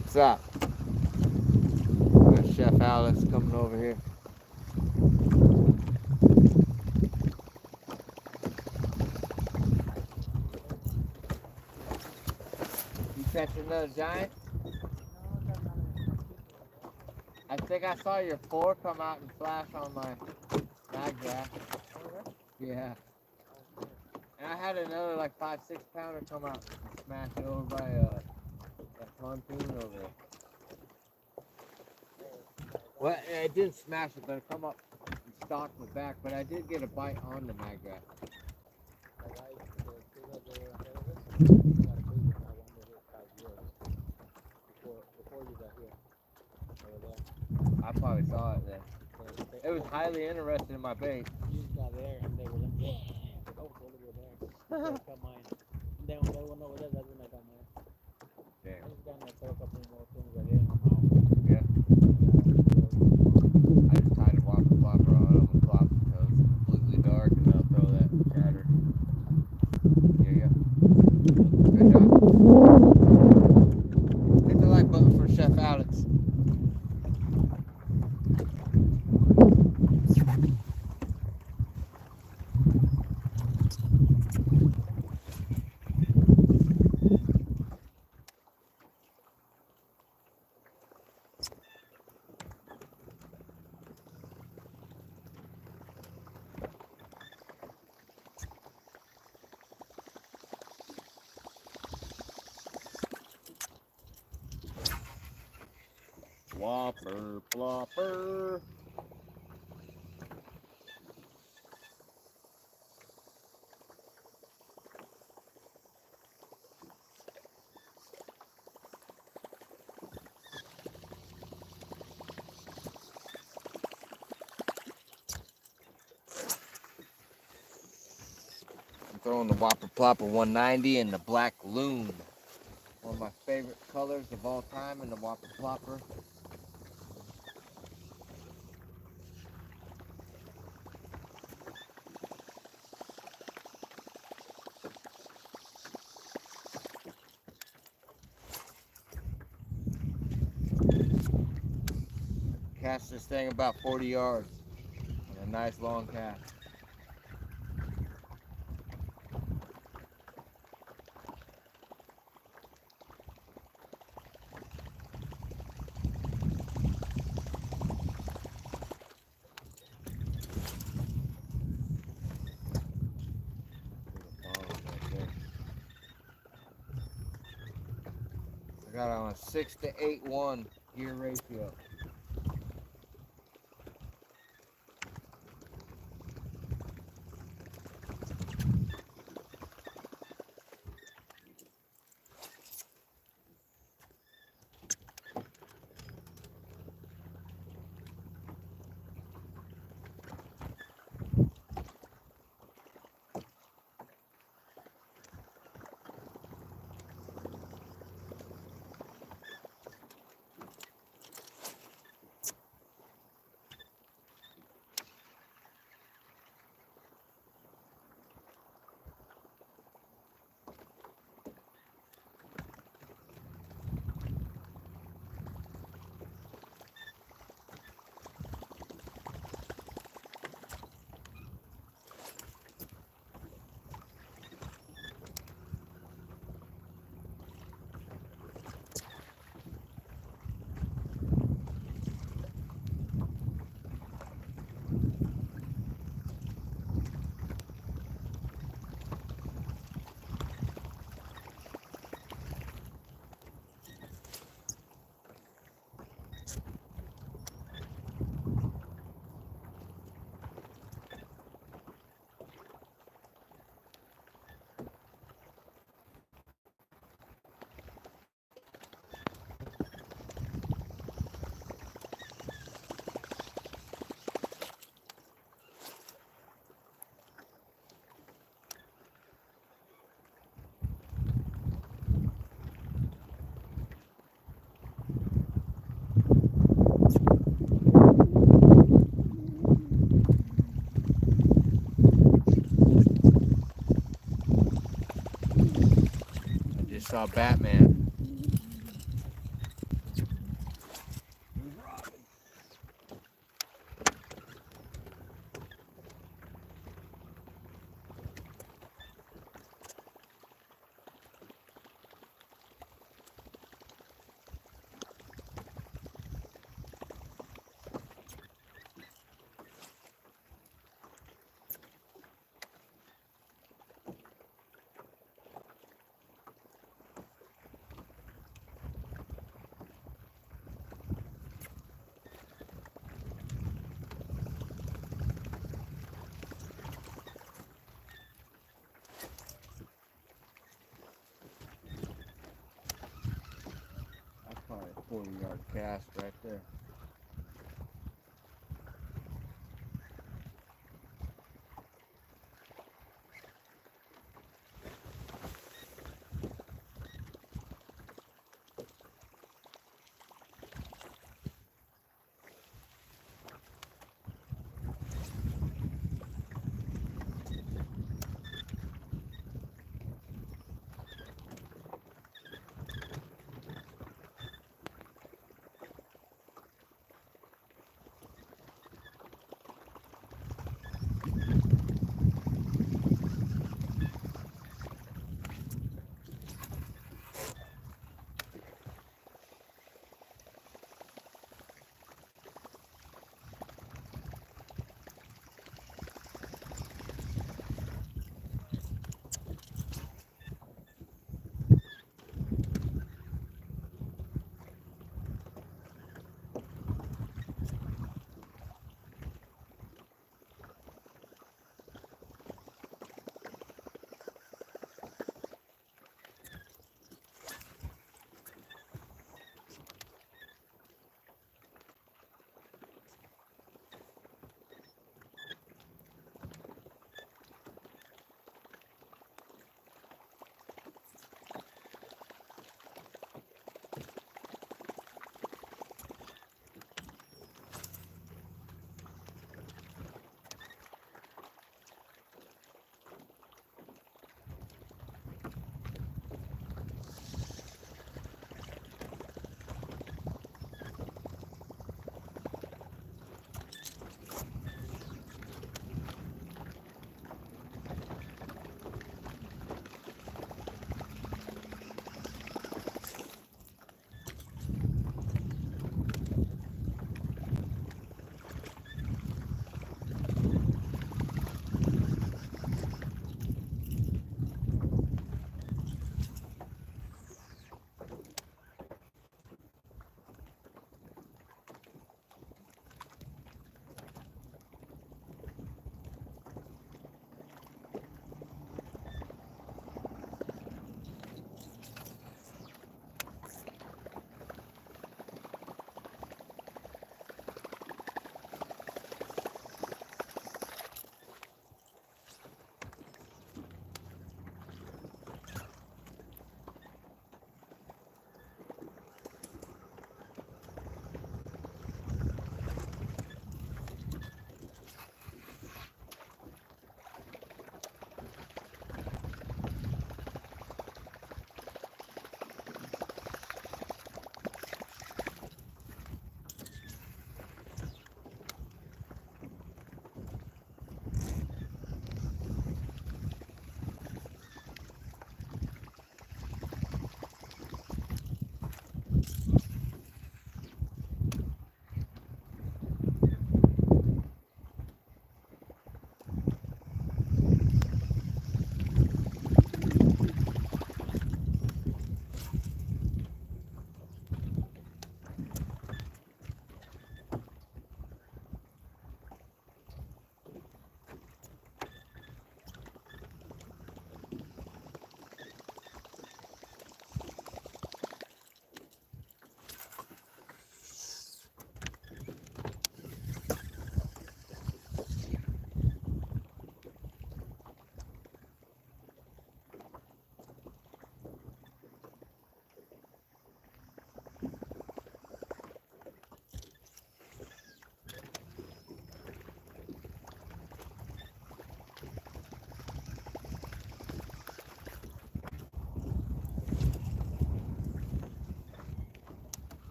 A: What's up? Got Chef Alex coming over here. You catch another giant? I think I saw your 4 come out and flash on my mag graph. Yeah. And I had another like 5-6 pounder come out and smash it over by that pontoon over there. Well, it didn't smash it, but it come up and stalked me back. But I did get a bite on the mag graph. I probably saw it then. It was highly interested in my bait.
C: You got there and they were like, yeah, I was over there. They got mine. Then when they went over there, that's when I got mine.
A: Damn.
C: I just got to throw a couple more things right here in my mouth.
A: Yeah. I just tied a Whopper Plopper on them and flopped it until it's completely dark, and I'll throw that chatter. Yeah. Good job. Hit the like button for Chef Alex. Whopper Plopper. Throwing the Whopper Plopper 190 and the Black Loon. One of my favorite colors of all time in the Whopper Plopper. Cast this thing about 40 yards and a nice long cast. I got it on a 6-to-8-1 gear ratio. Saw Batman. That's probably a 40-yard cast right there.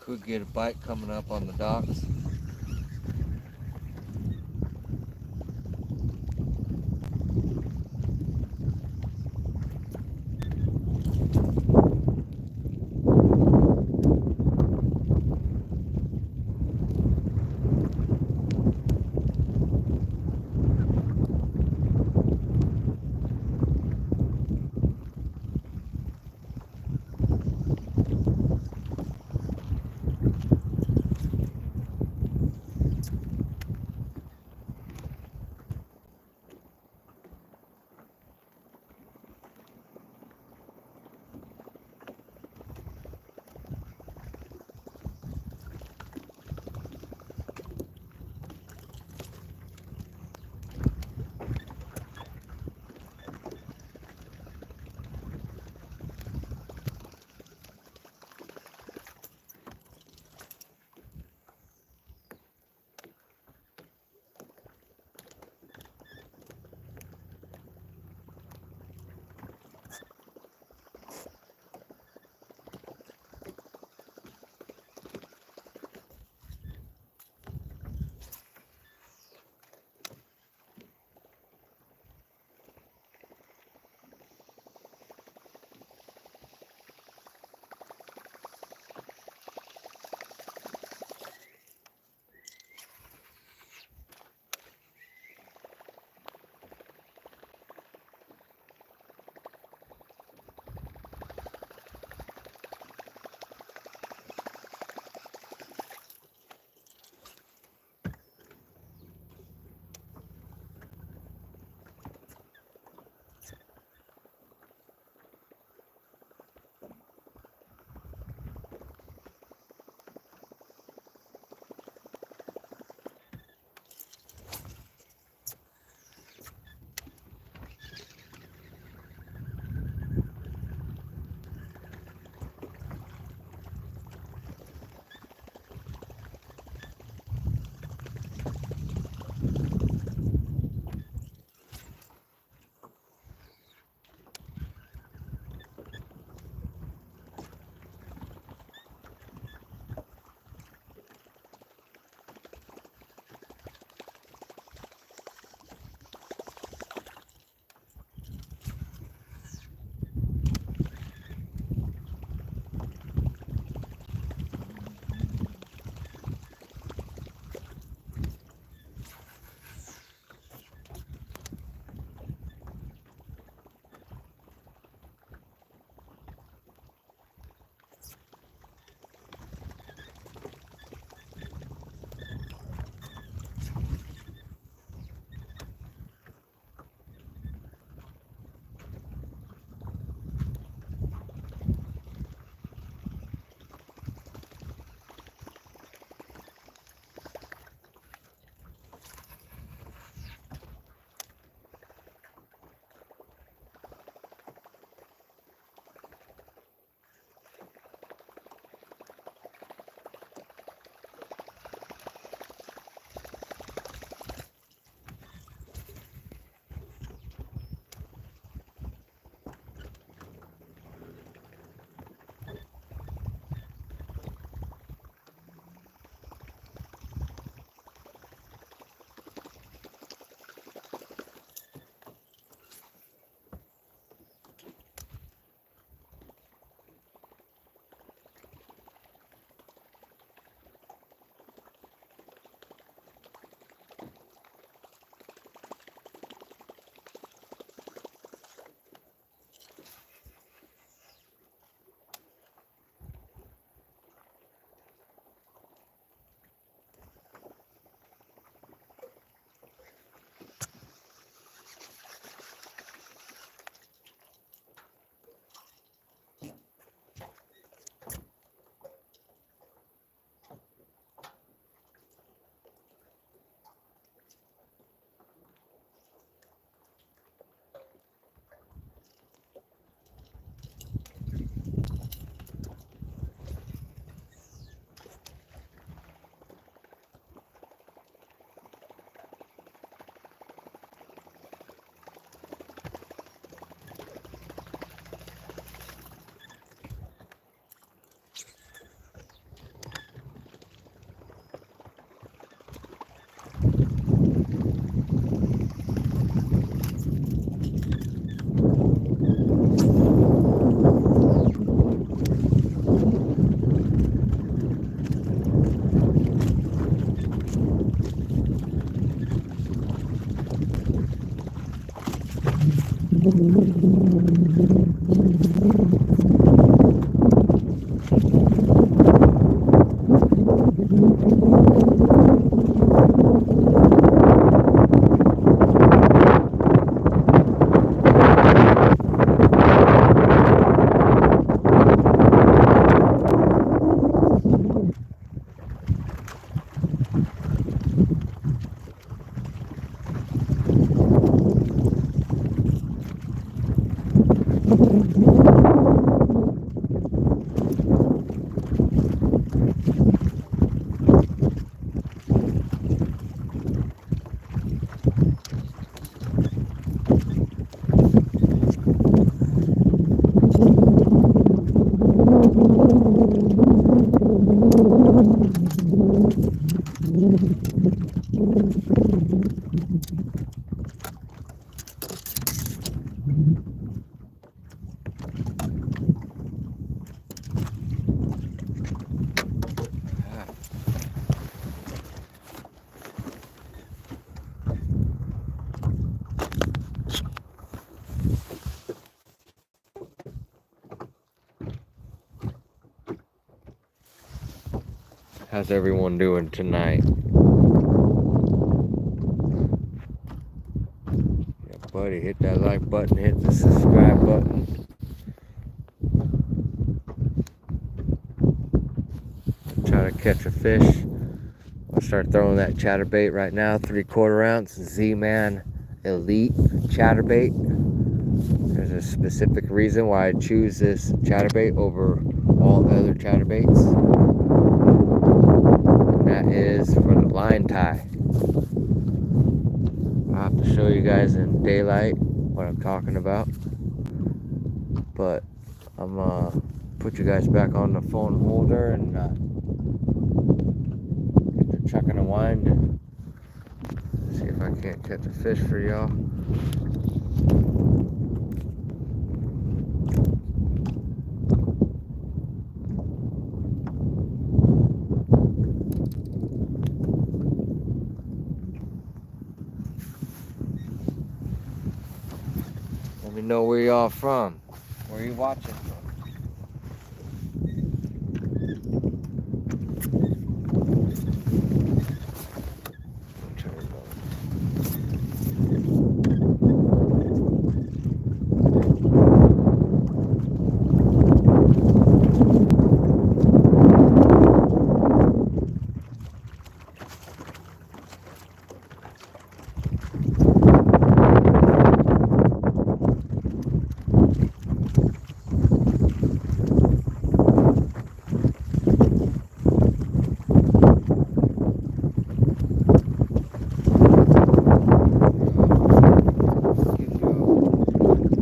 A: Could get a bite coming up on the docks. How's everyone doing tonight? Yeah, buddy, hit that like button, hit the subscribe button. Try to catch a fish. I'll start throwing that chatterbait right now. 3/4 ounce Z-Man Elite chatterbait. There's a specific reason why I choose this chatterbait over all other chatterbaits. That is for the line tie. I'll have to show you guys in daylight what I'm talking about. But I'm gonna put you guys back on the phone holder and get the chucking and wind and see if I can't catch a fish for y'all. Let me know where y'all from. Where you watching from?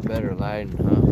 A: Better lighting, huh?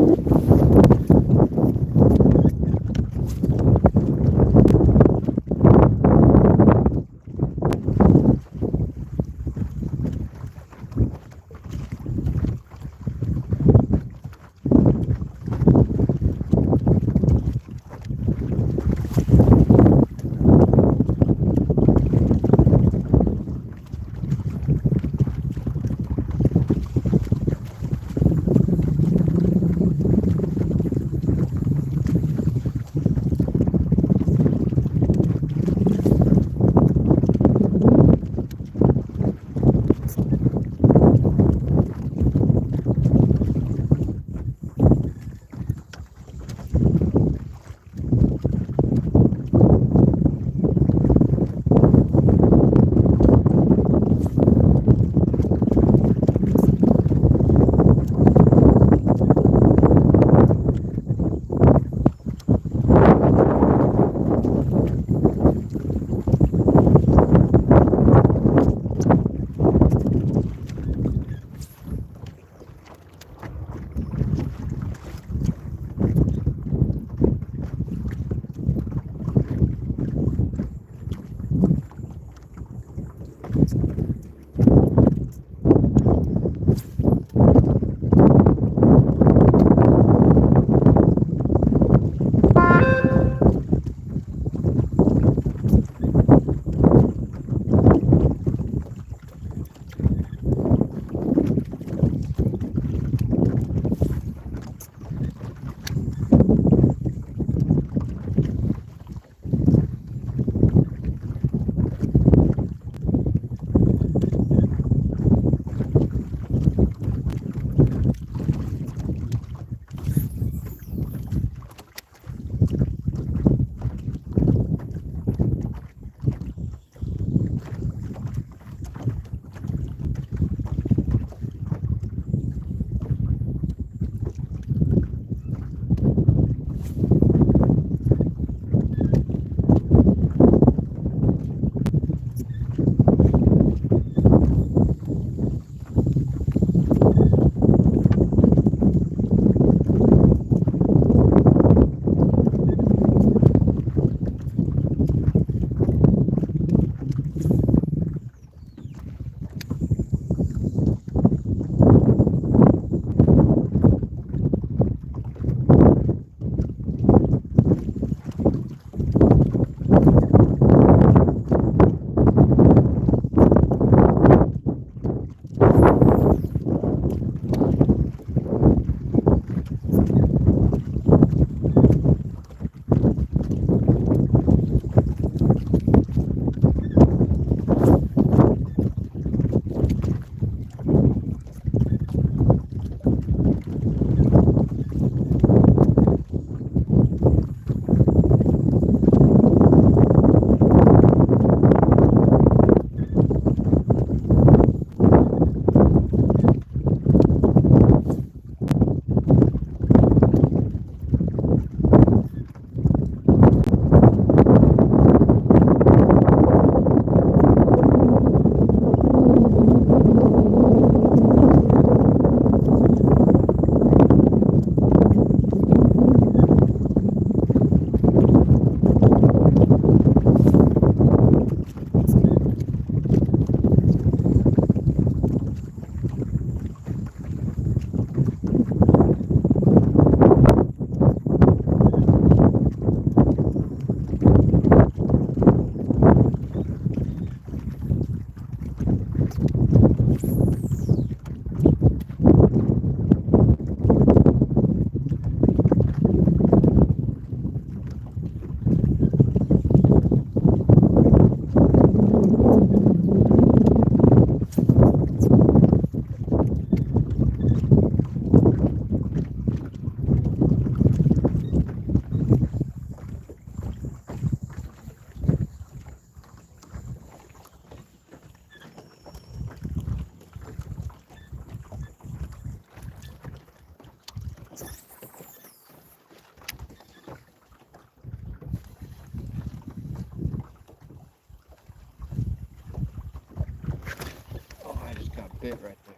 A: bit right there.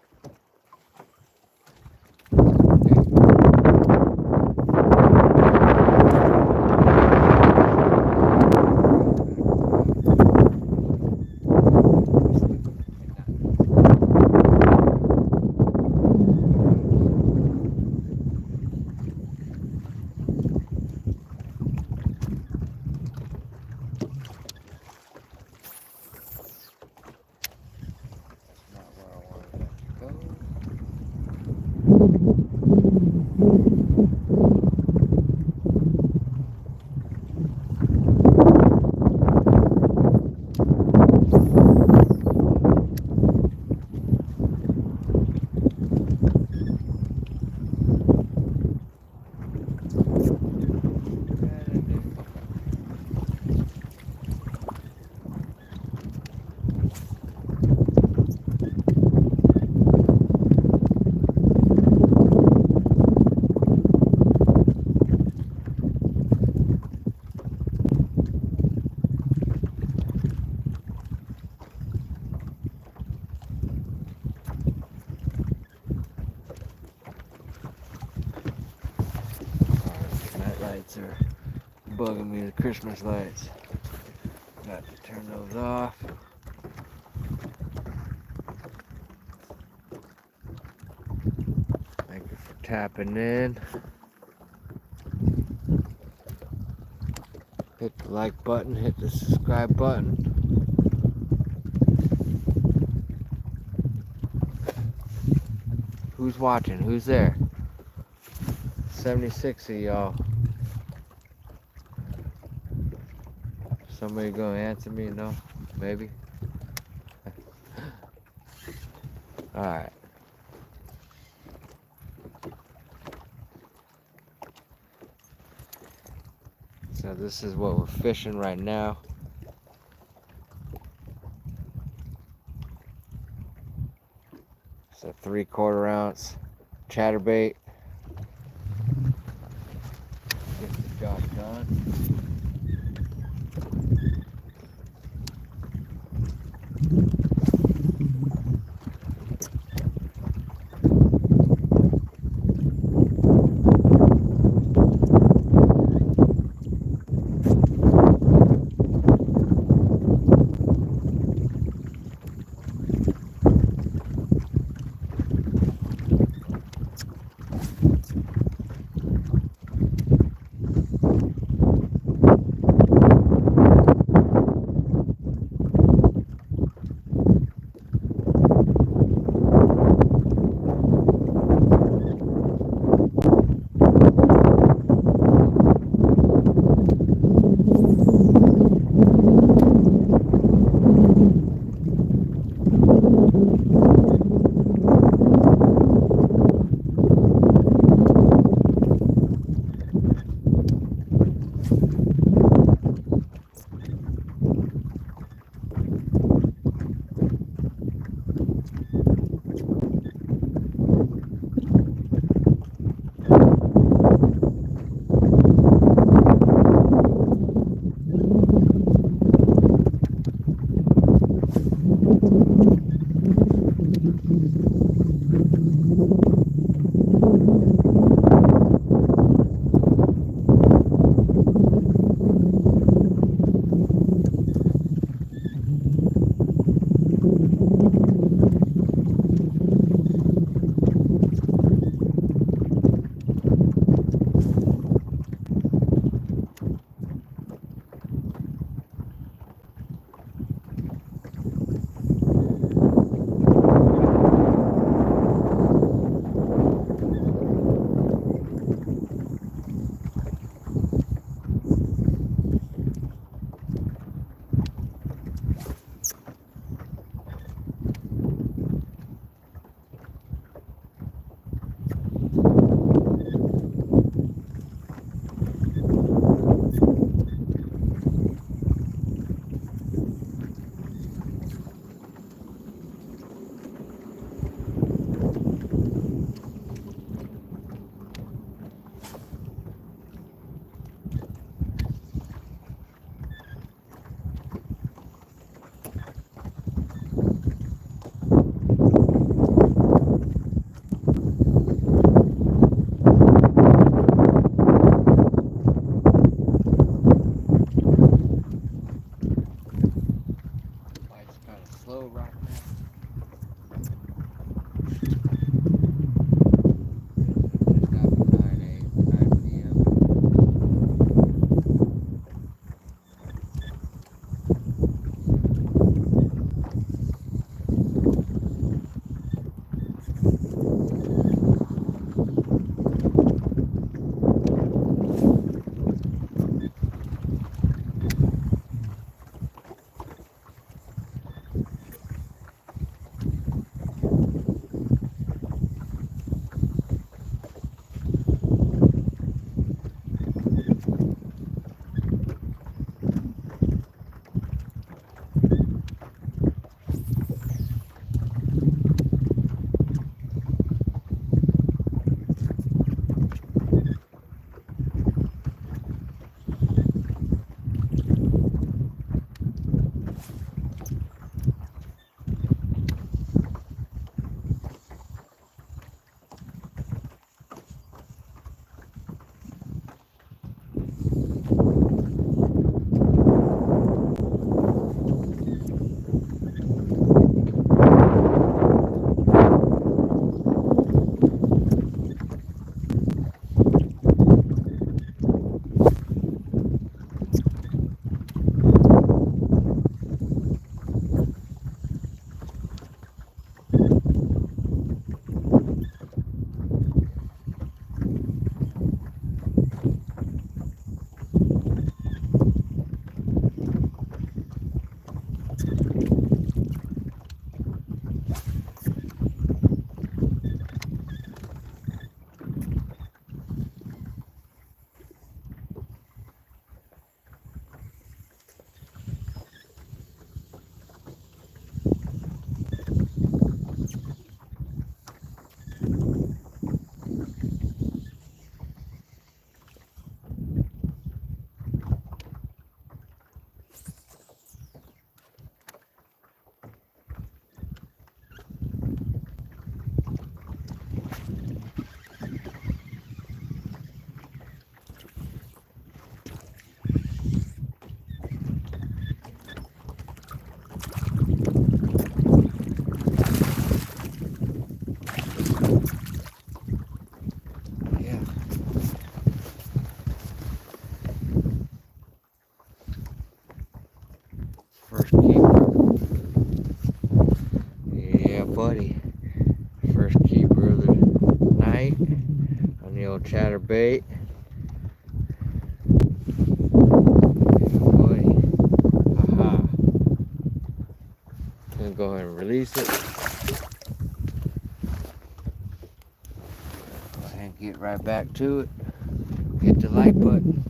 A: Not where I wanted that to go. Night lights are bugging me, the Christmas lights. Got to turn those off. Thank you for tapping in. Hit the like button, hit the subscribe button. Who's watching? Who's there? 76 of y'all. Somebody gonna answer me? No? Maybe? Alright. So this is what we're fishing right now. It's a 3/4 ounce chatterbait. Get the job done.
B: little rock, man.
A: Just got 9 p.m. Yeah. First keeper. Yeah, buddy. First keeper of the night on the old chatterbait. Yeah, buddy. Aha. Gonna go ahead and release it. Go ahead and get right back to it. Hit the like button.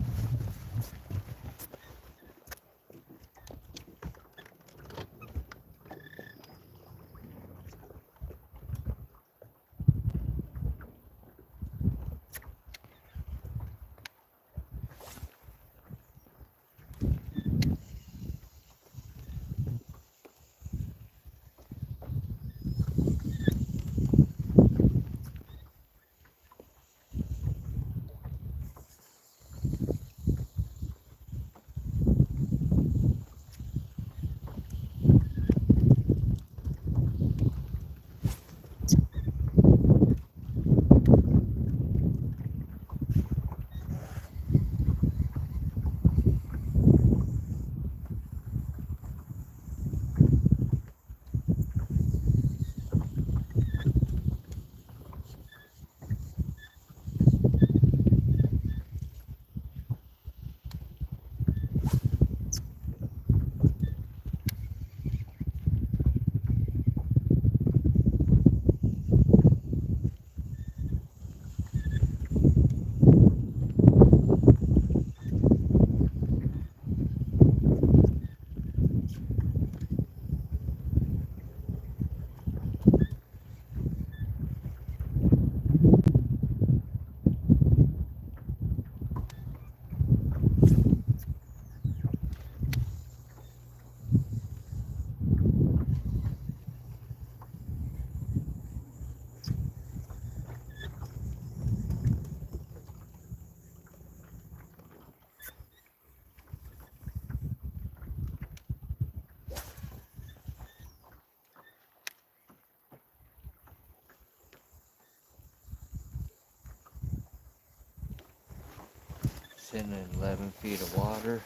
A: It's in 11 feet of water.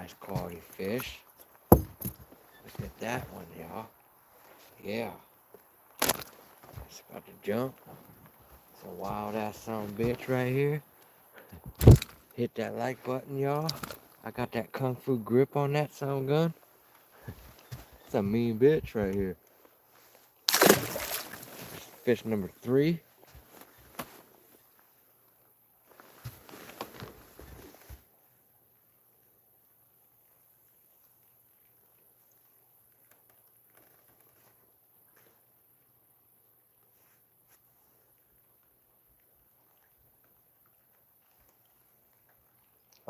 A: Nice quality fish. Look at that one, y'all. Yeah. It's about to jump. It's a wild ass son of a bitch right here. Hit that like button, y'all. I got that kung fu grip on that son of a gun. It's a mean bitch right here. Fish number 3.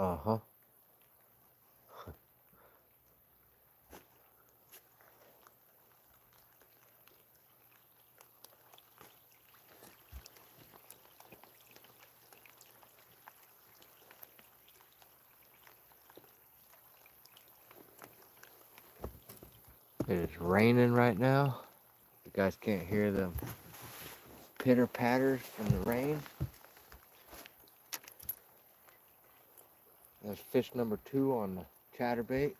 A: Uh-huh. It is raining right now. You guys can't hear the pitter patters from the rain. That's fish number 2 on the chatterbait.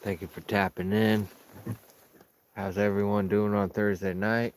A: Thank you for tapping in. How's everyone doing on Thursday night?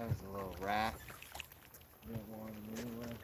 A: There's a little rat. Didn't want him anyway.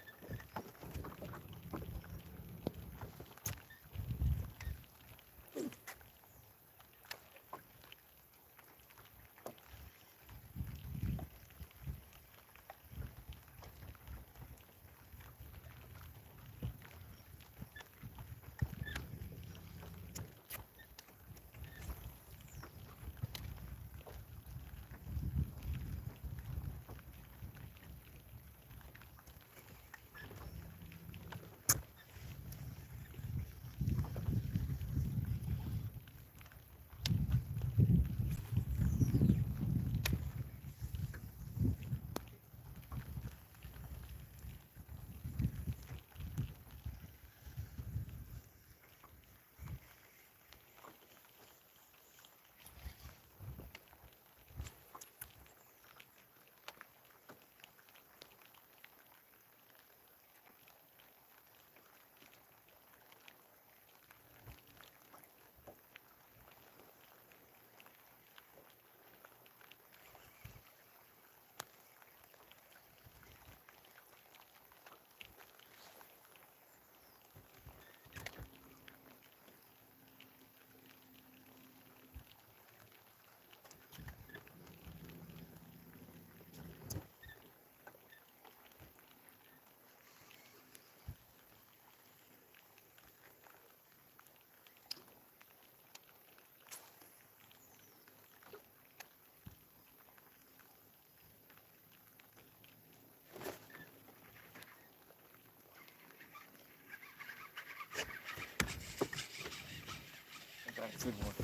A: Got a good one.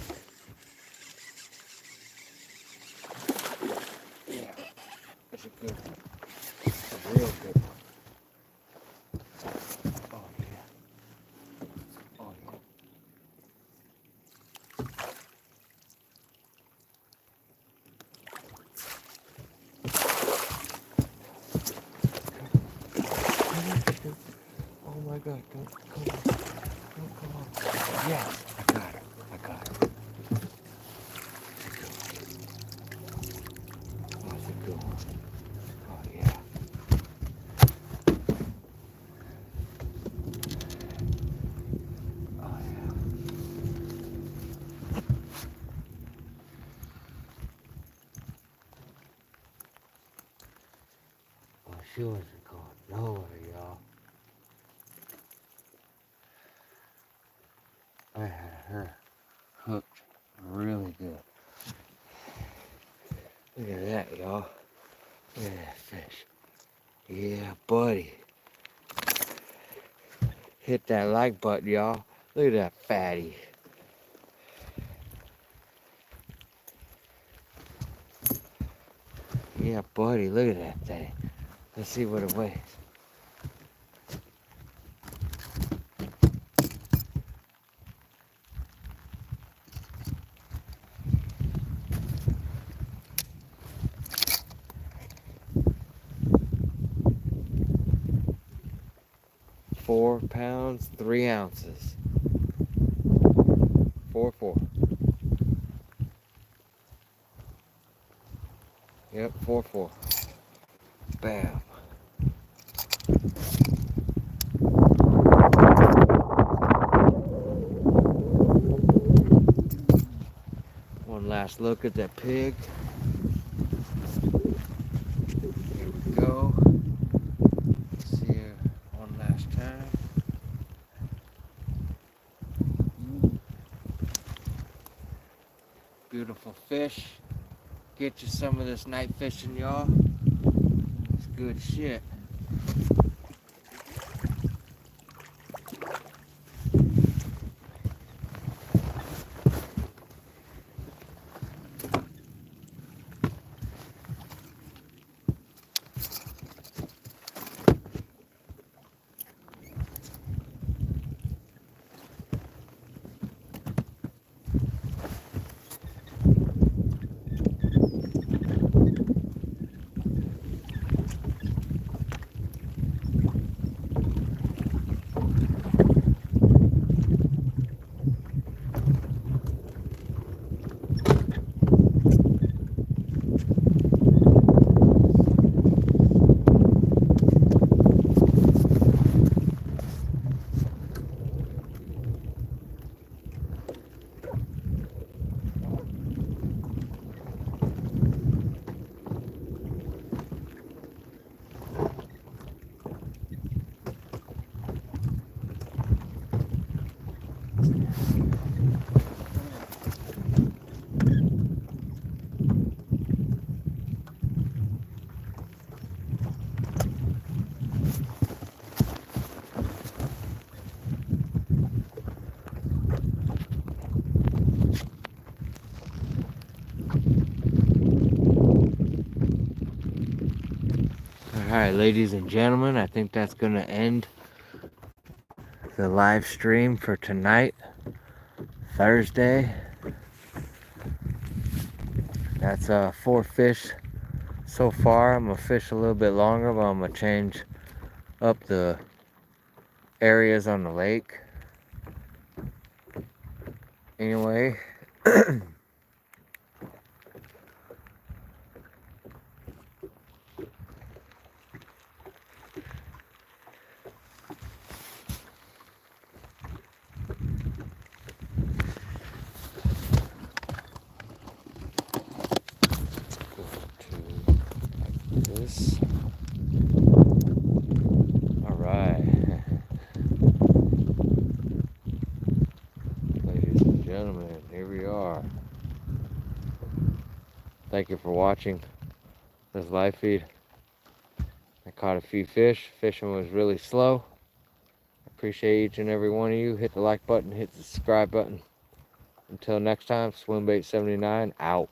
A: Yeah, that's a good one. A real good one. Oh yeah. Oh yeah. Oh my God! Don't come on! Don't come on! Yeah, I got her. I got her. Oh, that's a good one. Oh yeah. Oh yeah. Oh, she wasn't going nowhere, y'all. I had her hooked really good. Look at that, y'all. Look at that fish. Yeah, buddy. Hit that like button, y'all. Look at that fatty. Yeah, buddy. Look at that thing. Let's see what it weighs. £4, 3 ounces. 4. Yep, 4. Bam. One last look at that pig. Here we go. See her one last time. Beautiful fish. Get you some of this night fishing, y'all. It's good shit. Alright, ladies and gentlemen, I think that's going to end the live stream for tonight, Thursday. That's 4 fish so far. I'm going to fish a little bit longer, but I'm going to change up the areas on the lake. Anyway, this. All right, ladies and gentlemen, here we are. Thank you for watching this live feed. I caught a few fish. Fishing was really slow. Appreciate each and every one of you. Hit the like button, hit the subscribe button. Until next time, Swimbait79 out.